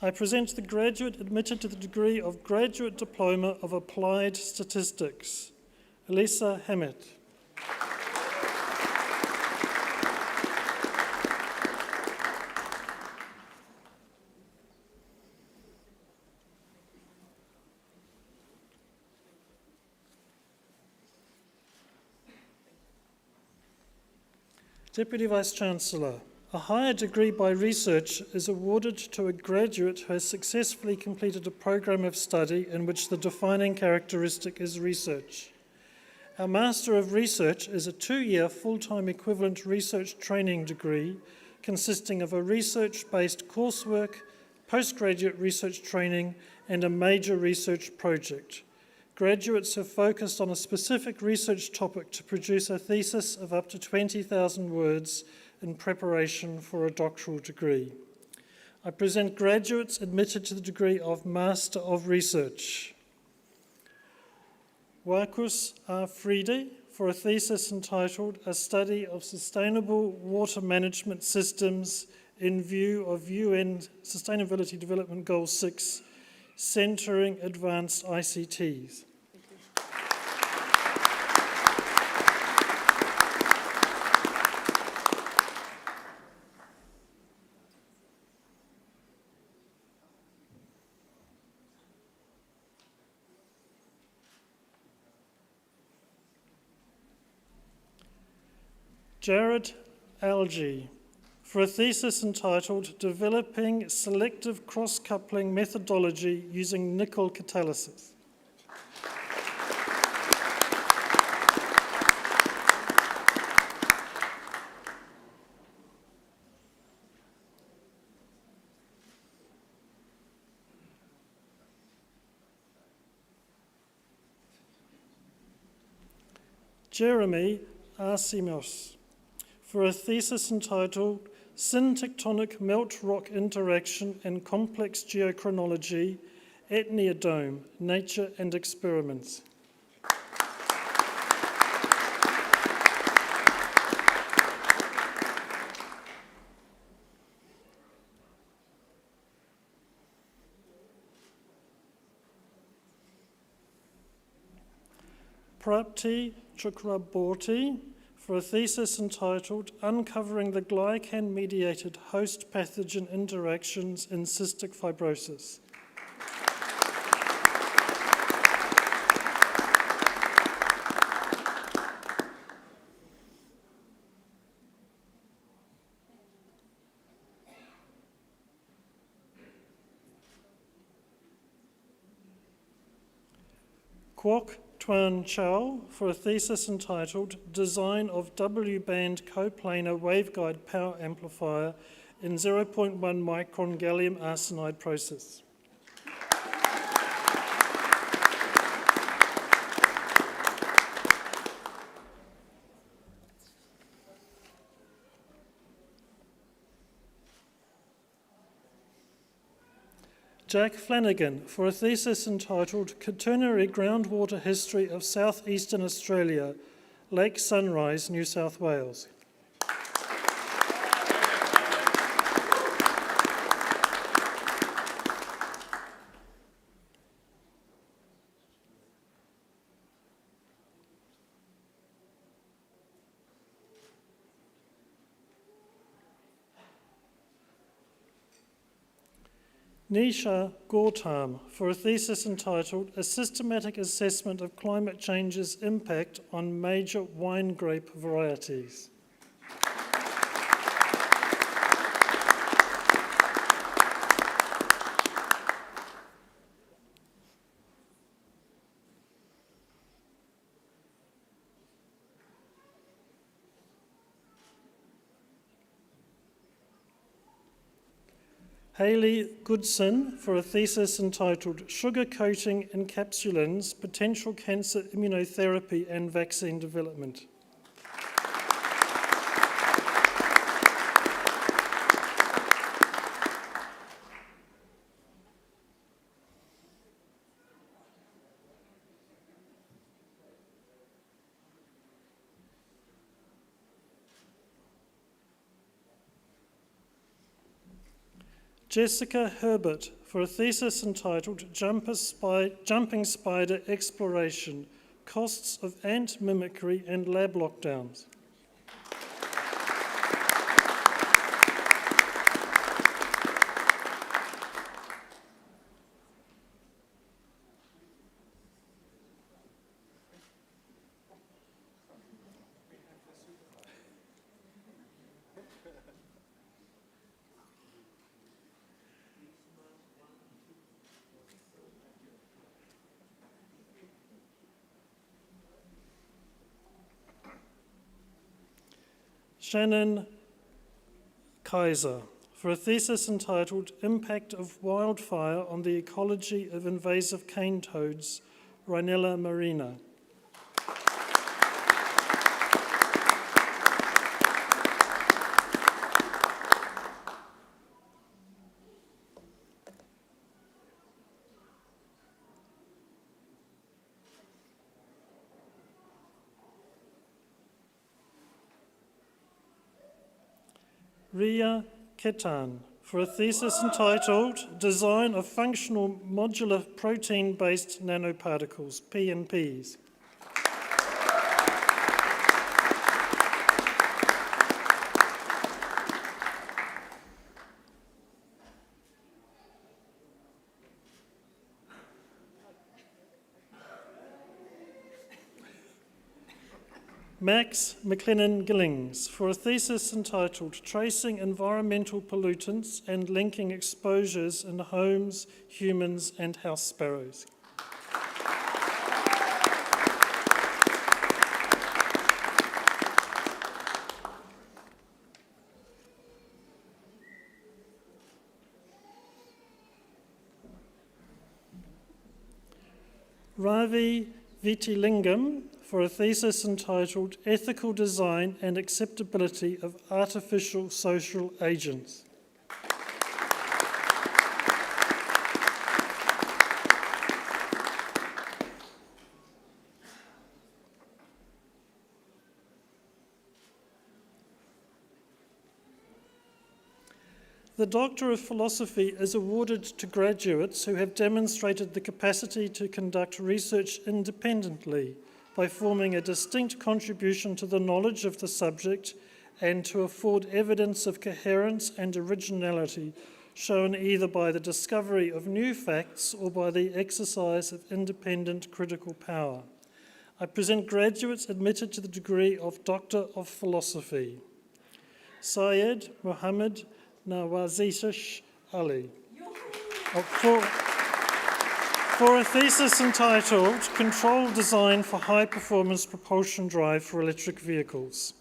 I present the graduate admitted to the degree of Graduate Diploma of Applied Statistics, Elisa Hammett. Deputy Vice-Chancellor, a higher degree by research is awarded to a graduate who has successfully completed a program of study in which the defining characteristic is research. Our Master of Research is a 2-year full-time equivalent research training degree consisting of a research-based coursework, postgraduate research training, and a major research project. Graduates have focused on a specific research topic to produce a thesis of up to 20,000 words in preparation for a doctoral degree. I present graduates admitted to the degree of Master of Research. Wakus R. Friede for a thesis entitled A Study of Sustainable Water Management Systems in View of UN Sustainability Development Goal 6, Centering Advanced ICTs. Jared Algie for a thesis entitled Developing Selective Cross-Coupling Methodology Using Nickel Catalysis. Jeremy Arsimos for a thesis entitled Syntectonic Melt-Rock Interaction and Complex Geochronology, Etniodome, Nature and Experiments. Prapti Chakraborty for a thesis entitled Uncovering the Glycan-Mediated Host Pathogen Interactions in Cystic Fibrosis. Kwok Tuan Chow for a thesis entitled Design of W-band coplanar waveguide power amplifier in 0.1 micron gallium arsenide process. Jack Flanagan for a thesis entitled Quaternary Groundwater History of Southeastern Australia, Lake Sunrise, New South Wales. Nisha Gautam for a thesis entitled A Systematic Assessment of Climate Change's Impact on Major Wine Grape Varieties. Hayley Goodson for a thesis entitled Sugar Coating Encapsulins, Potential Cancer Immunotherapy and Vaccine Development. Jessica Herbert for a thesis entitled Jumping Spider Exploration, Costs of Ant Mimicry and Lab Lockdowns. Shannon Kaiser for a thesis entitled Impact of Wildfire on the Ecology of Invasive Cane Toads, Rhinella marina. Ria Ketan for a thesis entitled Design of Functional Modular Protein-Based Nanoparticles, PNPs. Max McLennan-Gillings for a thesis entitled Tracing Environmental Pollutants and Linking Exposures in Homes, Humans and House Sparrows. Ravi Vitilingam for a thesis entitled Ethical Design and Acceptability of Artificial Social Agents. The Doctor of Philosophy is awarded to graduates who have demonstrated the capacity to conduct research independently by forming a distinct contribution to the knowledge of the subject and to afford evidence of coherence and originality shown either by the discovery of new facts or by the exercise of independent critical power. I present graduates admitted to the degree of Doctor of Philosophy. Syed Muhammad Nawazishish Ali. For a thesis entitled Control Design for High Performance Propulsion Drive for Electric Vehicles.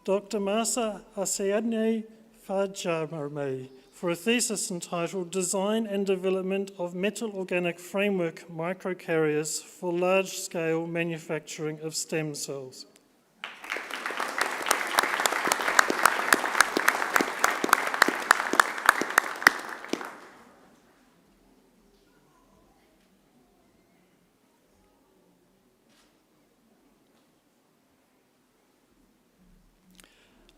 Dr. Masa Asayadne Fajamarme for a thesis entitled Design and Development of Metal Organic Framework Microcarriers for Large-Scale Manufacturing of Stem Cells.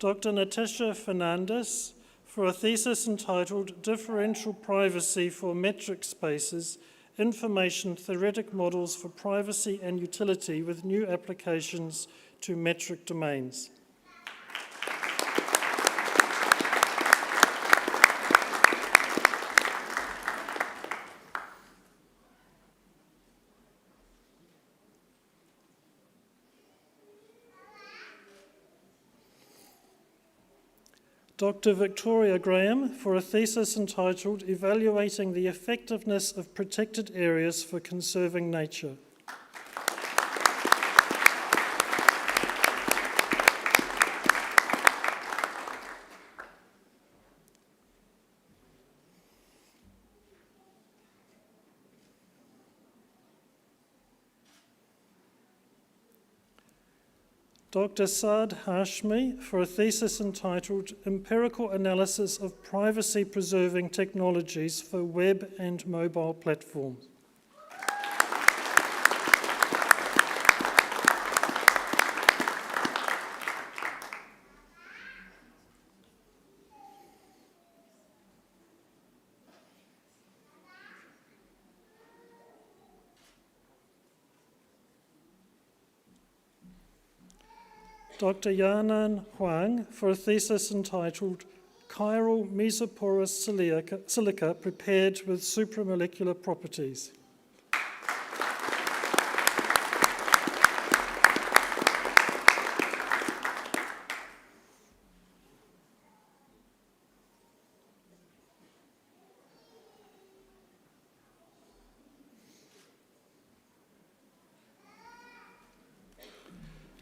Dr. Natasha Fernandez for a thesis entitled Differential Privacy for Metric Spaces, Information Theoretic Models for Privacy and Utility with New Applications to Metric Domains. Dr. Victoria Graham for a thesis entitled Evaluating the Effectiveness of Protected Areas for Conserving Nature. Dr. Saad Hashmi for a thesis entitled Empirical Analysis of Privacy-Preserving Technologies for Web and Mobile Platforms. Dr. Yanan Huang for a thesis entitled Chiral Mesoporous Silica Prepared with Supramolecular Properties.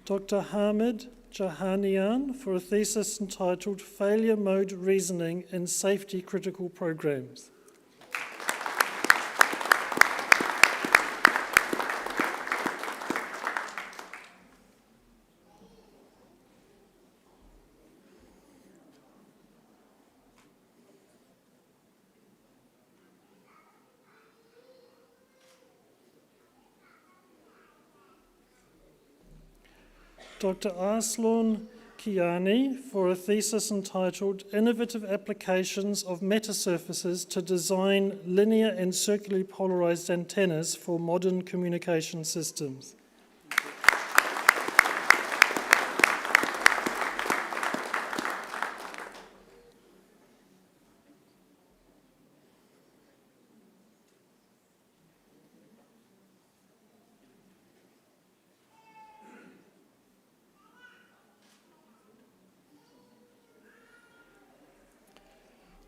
Dr. Hamid Jahanian for a thesis entitled Failure Mode Reasoning in Safety Critical Programs. Dr. Arslan Kiani for a thesis entitled Innovative Applications of Metasurfaces to Design Linear and Circularly Polarized Antennas for Modern Communication Systems.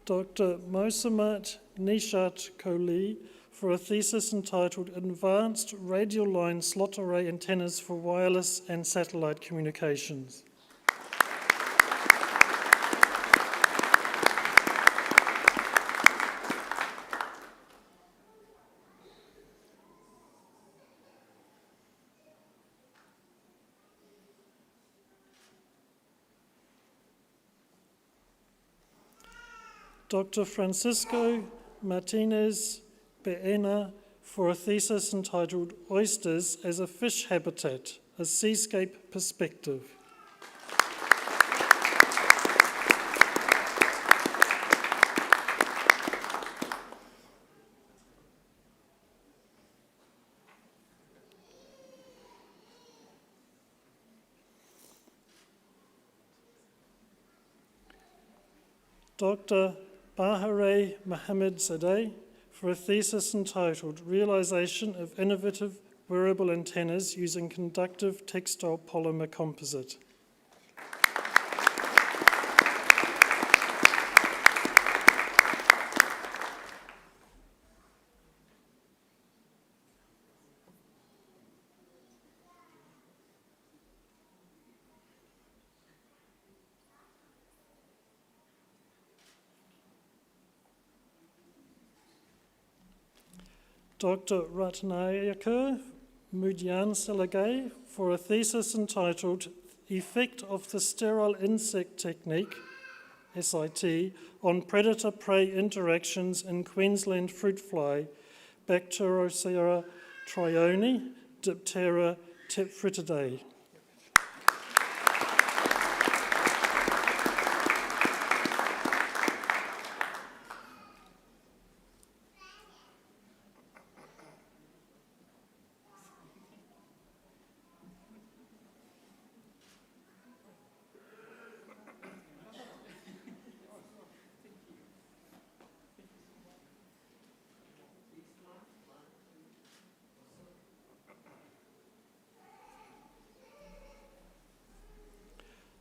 Dr. Mosamat Nishat Kohli for a thesis entitled Advanced Radial Line Slot Array Antennas for Wireless and Satellite Communications. Dr. Francisco Martinez Beena for a thesis entitled Oysters as a Fish Habitat, a Seascape Perspective. Dr. Bahare Mohammed Zadeh for a thesis entitled Realization of Innovative Wearable Antennas Using Conductive Textile Polymer Composite. Dr. Ratnayake Mudyan Salagay for a thesis entitled Effect of the Sterile Insect Technique, SIT, on Predator-Prey Interactions in Queensland Fruit Fly, Bacterocera trione, Diptera tephrittidae.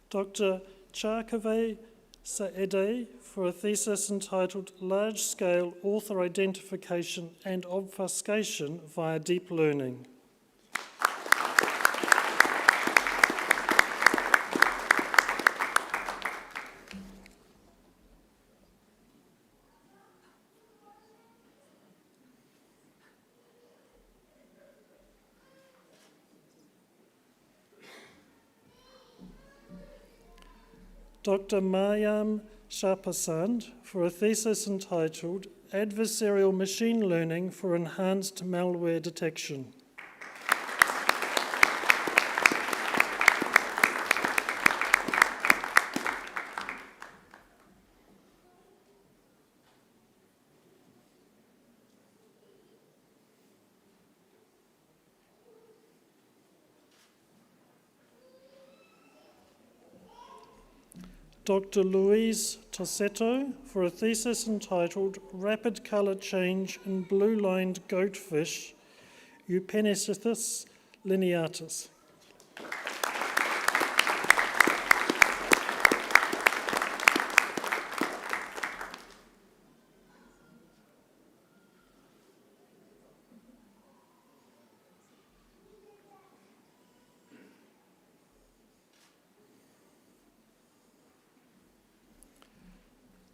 Dr. Charkave Saede for a thesis entitled Large-Scale Author Identification and Obfuscation via Deep Learning. Dr. Mayam Shahpasand for a thesis entitled Adversarial Machine Learning for Enhanced Malware Detection. Dr. Louise Tossetto for a thesis entitled Rapid Colour Change in Blue-Lined Goatfish, Eupenicithus lineatus.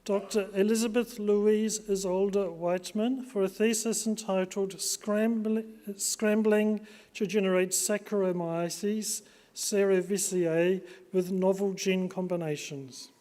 Dr. Elizabeth Louise Isolde Whiteman for a thesis entitled Scrambling to Generate Saccharomyces cerevisiae with Novel Gene Combinations.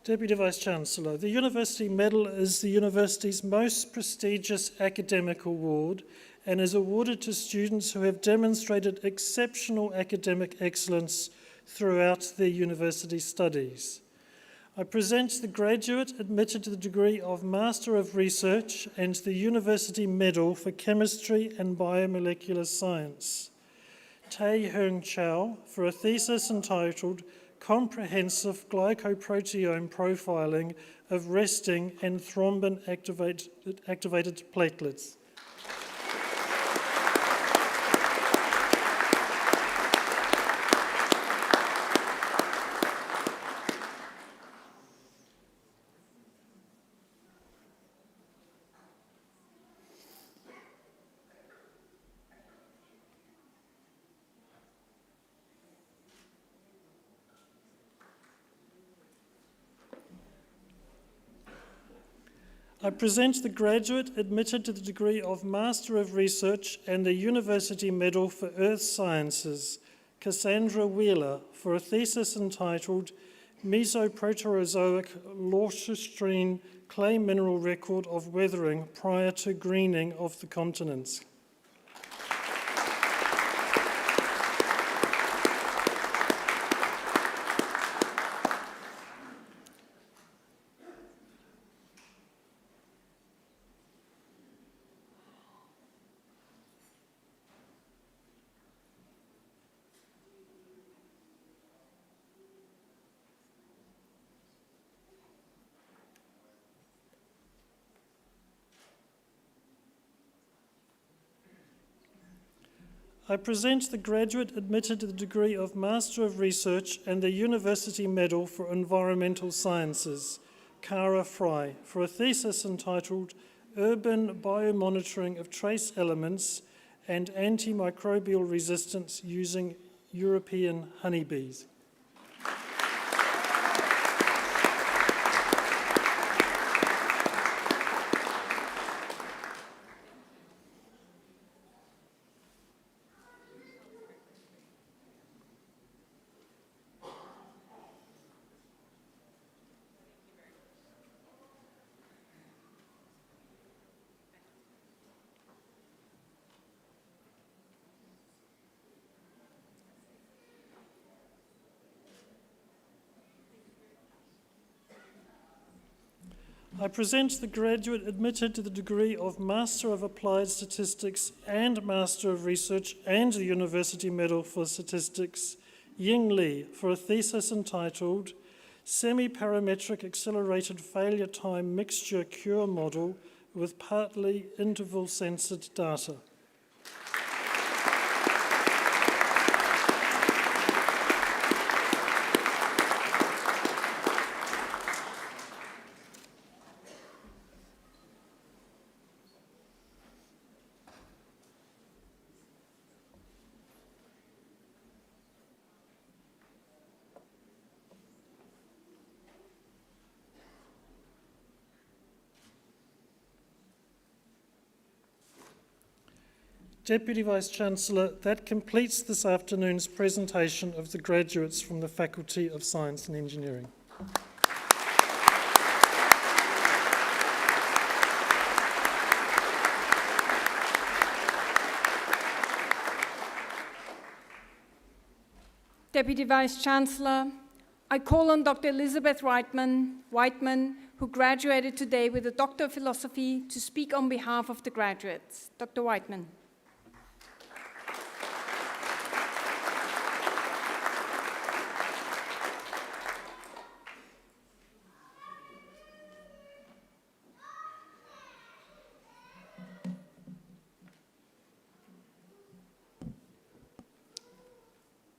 Deputy Vice-Chancellor, the University Medal is the university's most prestigious academic award and is awarded to students who have demonstrated exceptional academic excellence throughout their university studies. I present the graduate admitted to the degree of Master of Research and the University Medal for Chemistry and Biomolecular Science, Tae Heung Chow, for a thesis entitled Comprehensive Glycoproteome Profiling of Resting and Thrombin-Activated Platelets. I present the graduate admitted to the degree of Master of Research and the University Medal for Earth Sciences, Cassandra Wheeler, for a thesis entitled Mesoproterozoic Lauschostrine Clay Mineral Record of Weathering Prior to Greening of the Continents. I present the graduate admitted to the degree of Master of Research and the University Medal for Environmental Sciences, Cara Fry, for a thesis entitled Urban Biomonitoring of Trace Elements and Antimicrobial Resistance Using European Honeybees. I present the graduate admitted to the degree of Master of Applied Statistics and Master of Research and the University Medal for Statistics, Ying Li, for a thesis entitled Semi-Parametric Accelerated Failure Time Mixture Cure Model with Partly Interval Censored Data. Deputy Vice-Chancellor, that completes this afternoon's presentation of the graduates from the Faculty of Science and Engineering.
Deputy Vice-Chancellor, I call on Dr. Elizabeth Whiteman, who graduated today with a Doctor of Philosophy, to speak on behalf of the graduates. Dr. Whiteman.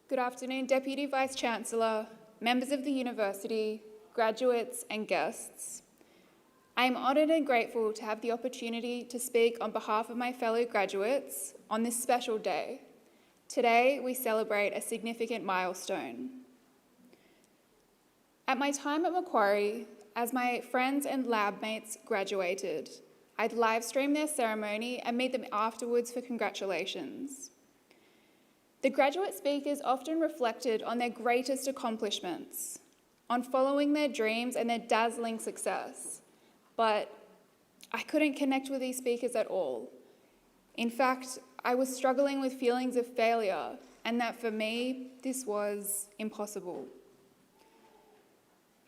Good afternoon, Deputy Vice-Chancellor, members of the University, graduates and guests. I am honoured and grateful to have the opportunity to speak on behalf of my fellow graduates on this special day. Today, we celebrate a significant milestone. At my time at Macquarie, as my friends and lab mates graduated, I'd live stream their ceremony and meet them afterwards for congratulations. The graduate speakers often reflected on their greatest accomplishments, on following their dreams and their dazzling success. But I couldn't connect with these speakers at all. In fact, I was struggling with feelings of failure, and that for me, this was impossible.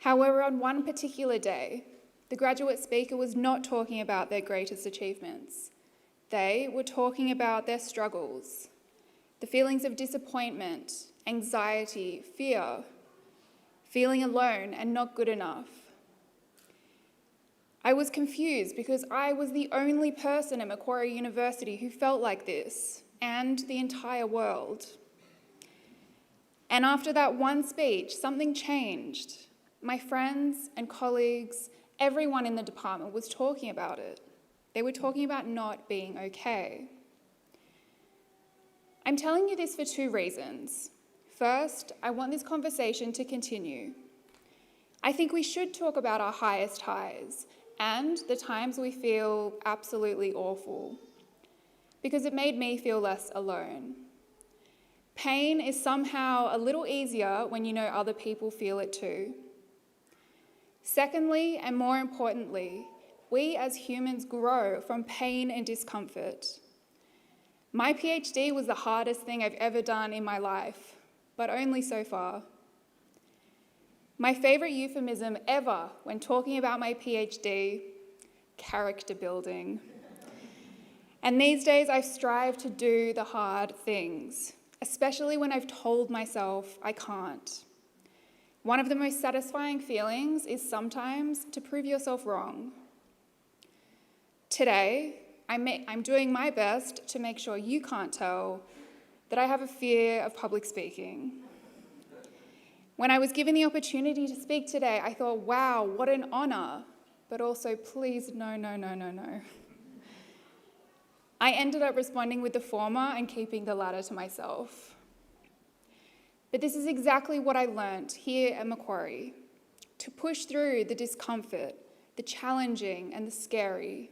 However, on one particular day, the graduate speaker was not talking about their greatest achievements. They were talking about their struggles, the feelings of disappointment, anxiety, fear, feeling alone and not good enough. I was confused because I was the only person at Macquarie University who felt like this, and the entire world. And after that one speech, something changed. My friends and colleagues, everyone in the department was talking about it. They were talking about not being okay. I'm telling you this for two reasons. First, I want this conversation to continue. I think we should talk about our highest highs and the times we feel absolutely awful, because it made me feel less alone. Pain is somehow a little easier when you know other people feel it too. Secondly, and more importantly, we as humans grow from pain and discomfort. My PhD was the hardest thing I've ever done in my life, but only so far. My favourite euphemism ever when talking about my PhD, character building. And these days I strive to do the hard things, especially when I've told myself I can't. One of the most satisfying feelings is sometimes to prove yourself wrong. Today, I'm doing my best to make sure you can't tell that I have a fear of public speaking. When I was given the opportunity to speak today, I thought, wow, what an honour, but also, please, no, no, no, no, no. I ended up responding with the former and keeping the latter to myself. But this is exactly what I learnt here at Macquarie, to push through the discomfort, the challenging and the scary.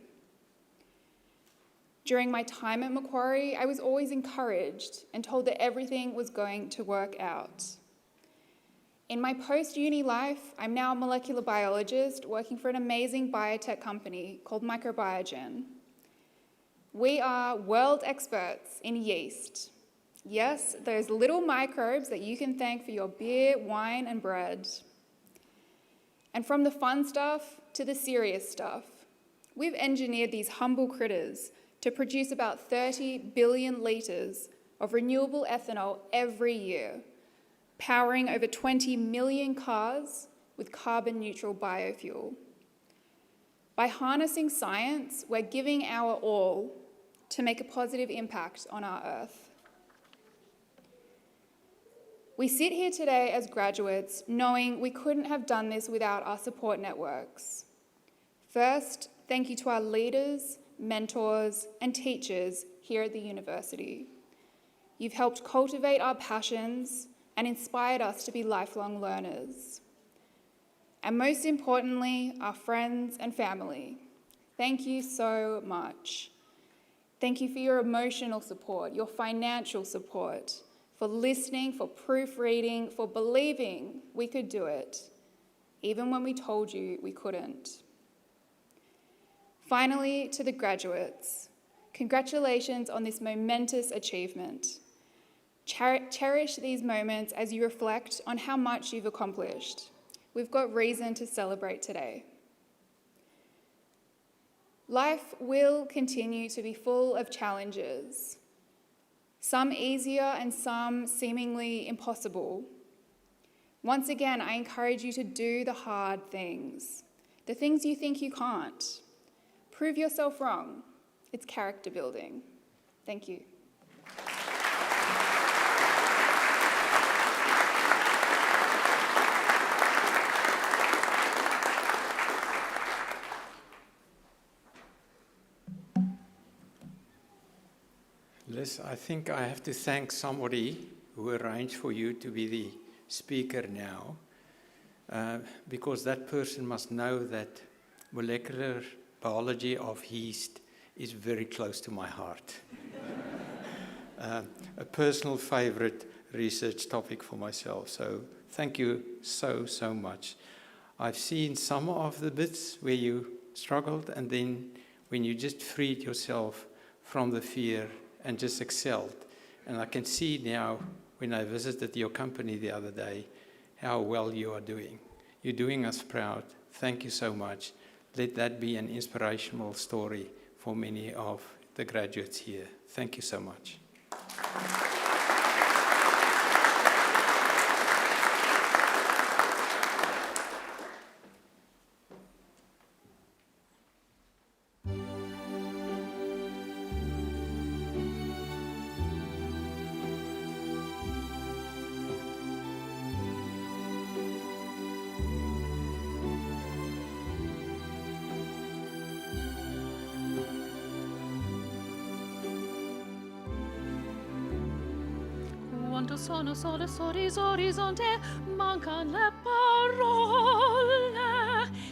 During my time at Macquarie, I was always encouraged and told that everything was going to work out. In my post-uni life, I'm now a molecular biologist working for an amazing biotech company called Macquarie. We are world experts in yeast. Yes, those little microbes that you can thank for your beer, wine, and bread. And from the fun stuff to the serious stuff, we've engineered these humble critters to produce about 30 billion litres of renewable ethanol every year, powering over 20 million cars with carbon-neutral biofuel. By harnessing science, we're giving our all to make a positive impact on our Earth. We sit here today as graduates knowing we couldn't have done this without our support networks. First, thank you to our leaders, mentors, and teachers here at the university. You've helped cultivate our passions and inspired us to be lifelong learners. And most importantly, our friends and family. Thank you so much. Thank you for your emotional support, your financial support, for listening, for proofreading, for believing we could do it, even when we told you we couldn't. Finally, to the graduates, congratulations on this momentous achievement. Cherish these moments as you reflect on how much you've accomplished. We've got reason to celebrate today. Life will continue to be full of challenges, some easier and some seemingly impossible. Once again, I encourage you to do the hard things, the things you think you can't. Prove yourself wrong. It's character building. Thank you.
Liz, I think I have to thank somebody who arranged for you to be the speaker now, because that person must know that molecular biology of yeast is very close to my heart. A personal favorite research topic for myself. So thank you so much. I've seen some of the bits where you struggled, and then when you just freed yourself from the fear and just excelled. And I can see now, when I visited your company the other day, how well you are doing. You're doing us proud. Thank you so much. Let that be an inspirational story for many of the graduates here. Thank you so much.
Quando sono sole sorriso orizzonte, mancano le parole.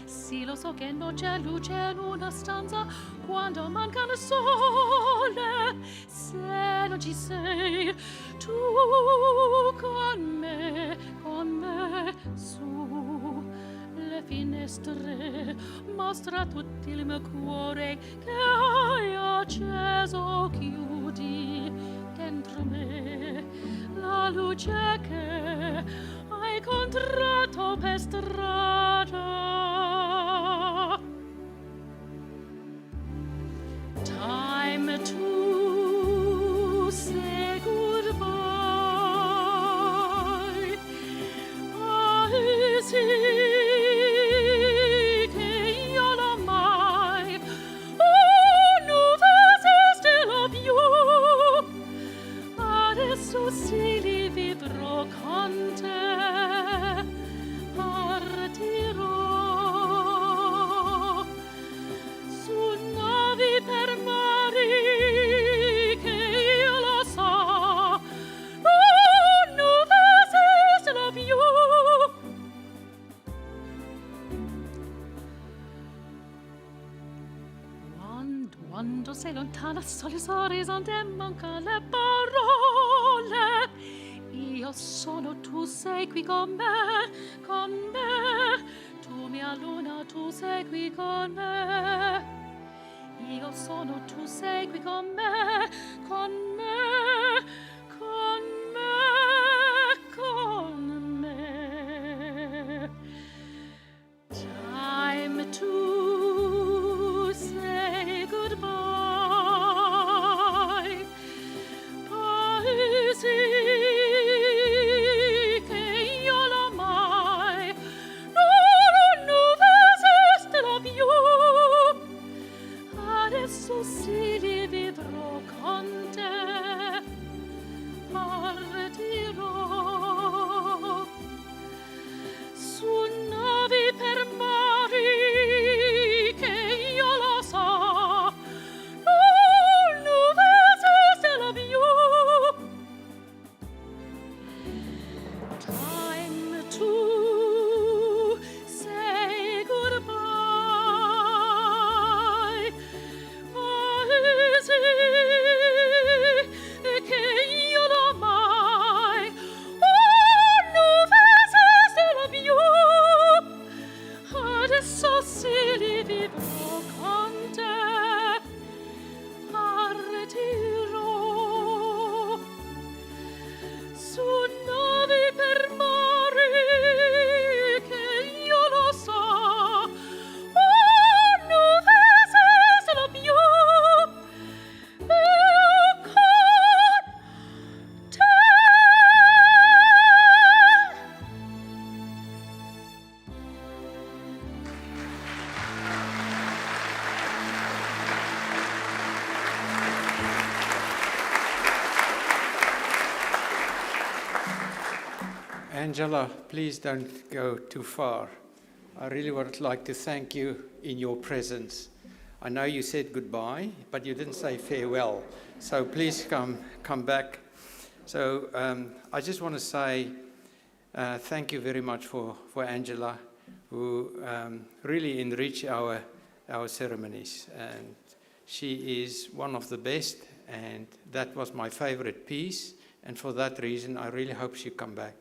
Sì, lo so che non c'è luce in una stanza quando manca il sole. Se non ci sei, tu con me, su le finestre, mostra tutto il mio cuore che hai acceso, chiudi dentro me la luce che hai incontrato per strada. Time to say goodbye. I see che io non mai still of you. Adesso sì li vivrò con te, partirò su navi per mari che io lo so, non esiste la più. Quando sei lontana, sole sorrisonte, manca le parole. Io sono, tu sei qui con me, tu mia luna, tu sei qui con me. Io sono, tu sei qui con me, con me, con me, con me.
Angela, please don't go too far. I really would like to thank you in your presence. I know you said goodbye, but you didn't say farewell. So please come back. So I just want to say thank you very much for Angela, who really enriched our ceremonies. And she is one of the best, and that was my favorite piece. And for that reason, I really hope she'll come back.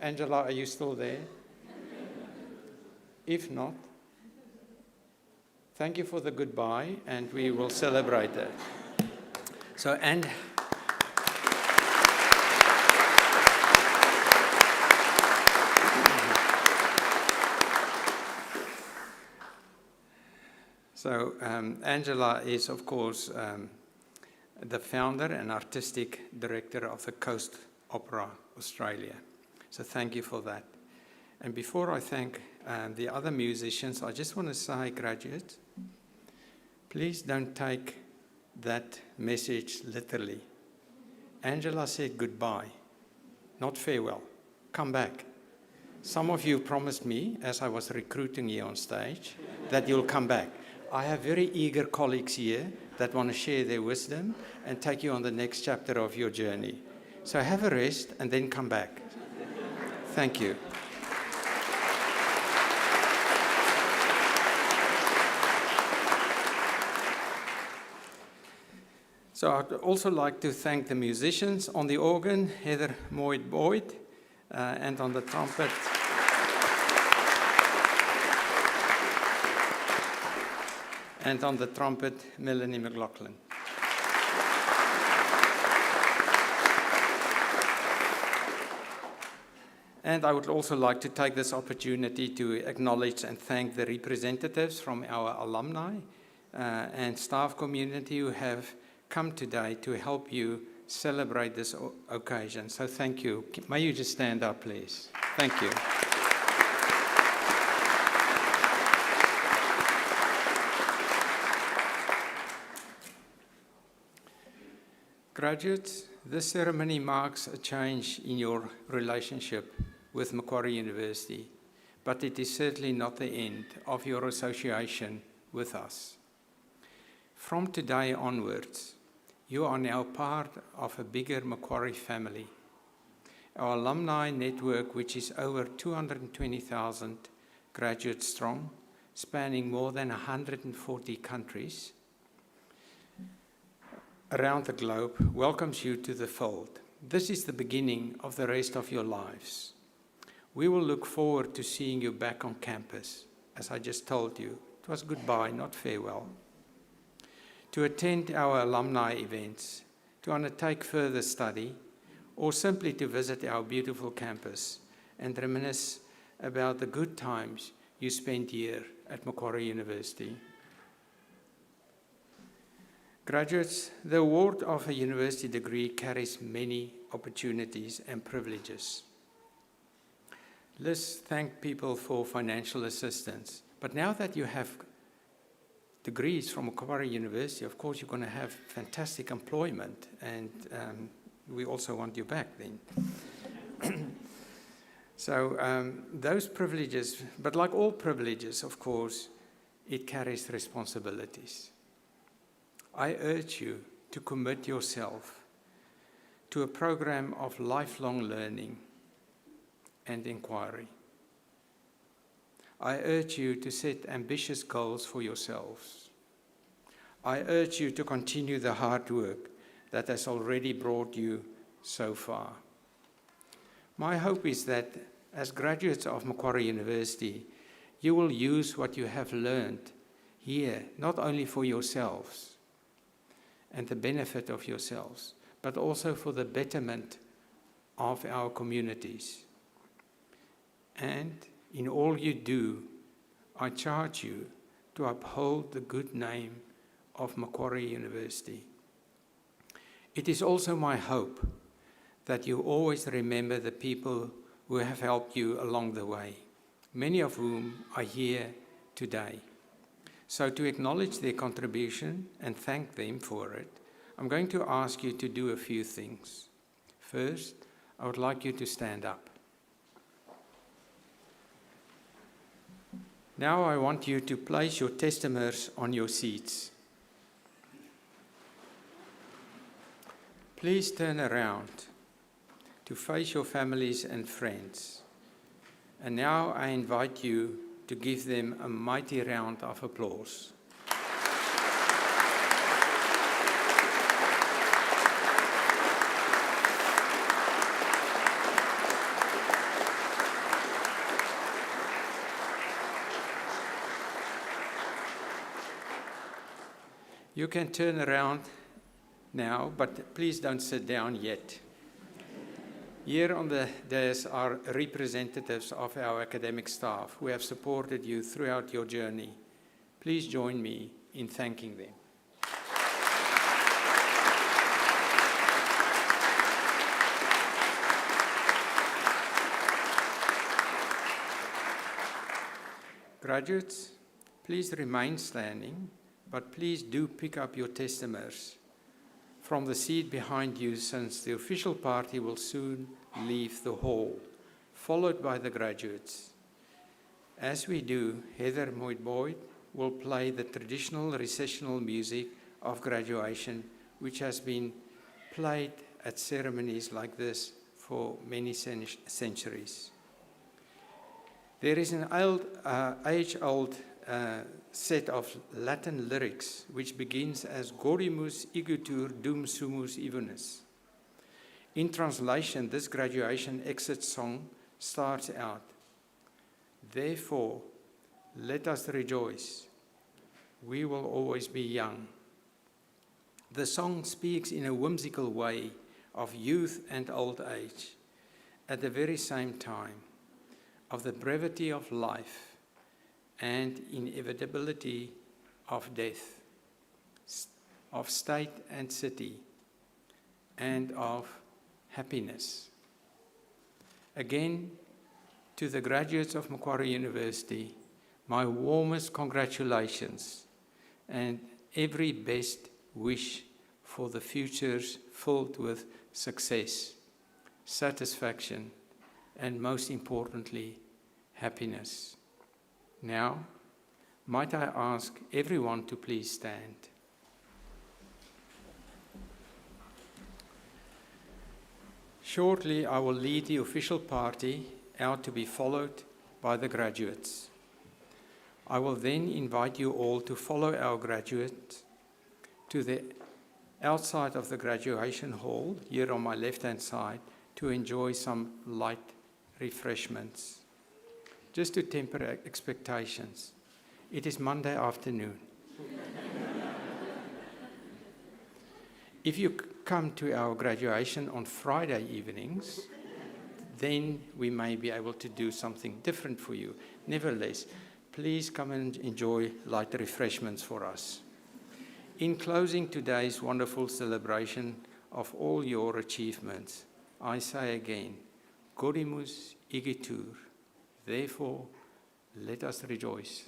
Angela, are you still there? If not, thank you for the goodbye, and we will celebrate that. So, Angela is, of course, the founder and artistic director of the Coast Opera Australia. So thank you for that. And before I thank the other musicians, I just want to say, graduates, please don't take that message literally. Angela said goodbye, not farewell. Come back. Some of you promised me, as I was recruiting you on stage, that you'll come back. I have very eager colleagues here that want to share their wisdom and take you on the next chapter of your journey. So have a rest and then come back. Thank you. So I'd also like to thank the musicians on the organ, Heather Boyd, and on the trumpet, Melanie McLaughlin. And I would also like to take this opportunity to acknowledge and thank the representatives from our alumni and staff community who have come today to help you celebrate this occasion. So thank you. May you just stand up, please. Thank you. Graduates, this ceremony marks a change in your relationship with Macquarie University, but it is certainly not the end of your association with us. From today onwards, you are now part of a bigger Macquarie family. Our alumni network, which is over 220,000 graduates strong, spanning more than 140 countries around the globe, welcomes you to the fold. This is the beginning of the rest of your lives. We will look forward to seeing you back on campus. As I just told you, it was goodbye, not farewell. To attend our alumni events, to undertake further study, or simply to visit our beautiful campus and reminisce about the good times you spent here at Macquarie University. Graduates, the award of a university degree carries many opportunities and privileges. Let's thank people for financial assistance. But now that you have degrees from Macquarie University, of course, you're going to have fantastic employment, and we also want you back then. So those privileges, but like all privileges, of course, it carries responsibilities. I urge you to commit yourself to a program of lifelong learning and inquiry. I urge you to set ambitious goals for yourselves. I urge you to continue the hard work that has already brought you so far. My hope is that as graduates of Macquarie University, you will use what you have learned here, not only for yourselves and the benefit of yourselves, but also for the betterment of our communities. And in all you do, I charge you to uphold the good name of Macquarie University. It is also my hope that you always remember the people who have helped you along the way, many of whom are here today. So to acknowledge their contribution and thank them for it, I'm going to ask you to do a few things. First, I would like you to stand up. Now I want you to place your testaments on your seats. Please turn around to face your families and friends. And now I invite you to give them a mighty round of applause. You can turn around now, but please don't sit down yet. Here on the dais are representatives of our academic staff who have supported you throughout your journey. Please join me in thanking them. Graduates, please remain standing, but please do pick up your testaments from the seat behind you, since the official party will soon leave the hall, followed by the graduates. As we do, Heather Moyd-Boyd will play the traditional recessional music of graduation, which has been played at ceremonies like this for many centuries. There is an age-old set of Latin lyrics which begins as Gaudimus igitur dum sumus Ivunus. In translation, this graduation exit song starts out, "Therefore, let us rejoice. We will always be young." The song speaks in a whimsical way of youth and old age, at the very same time, of the brevity of life and inevitability of death, of state and city, and of happiness. Again, to the graduates of Macquarie University, my warmest congratulations and every best wish for the futures filled with success, satisfaction, and most importantly, happiness. Now, might I ask everyone to please stand. Shortly, I will lead the official party out to be followed by the graduates. I will then invite you all to follow our graduates to the outside of the graduation hall, here on my left-hand side, to enjoy some light refreshments. Just to temper expectations, it is Monday afternoon. If you come to our graduation on Friday evenings, then we may be able to do something different for you. Nevertheless, please come and enjoy light refreshments for us. In closing today's wonderful celebration of all your achievements, I say again, Gaudimus igitur. Therefore, let us rejoice.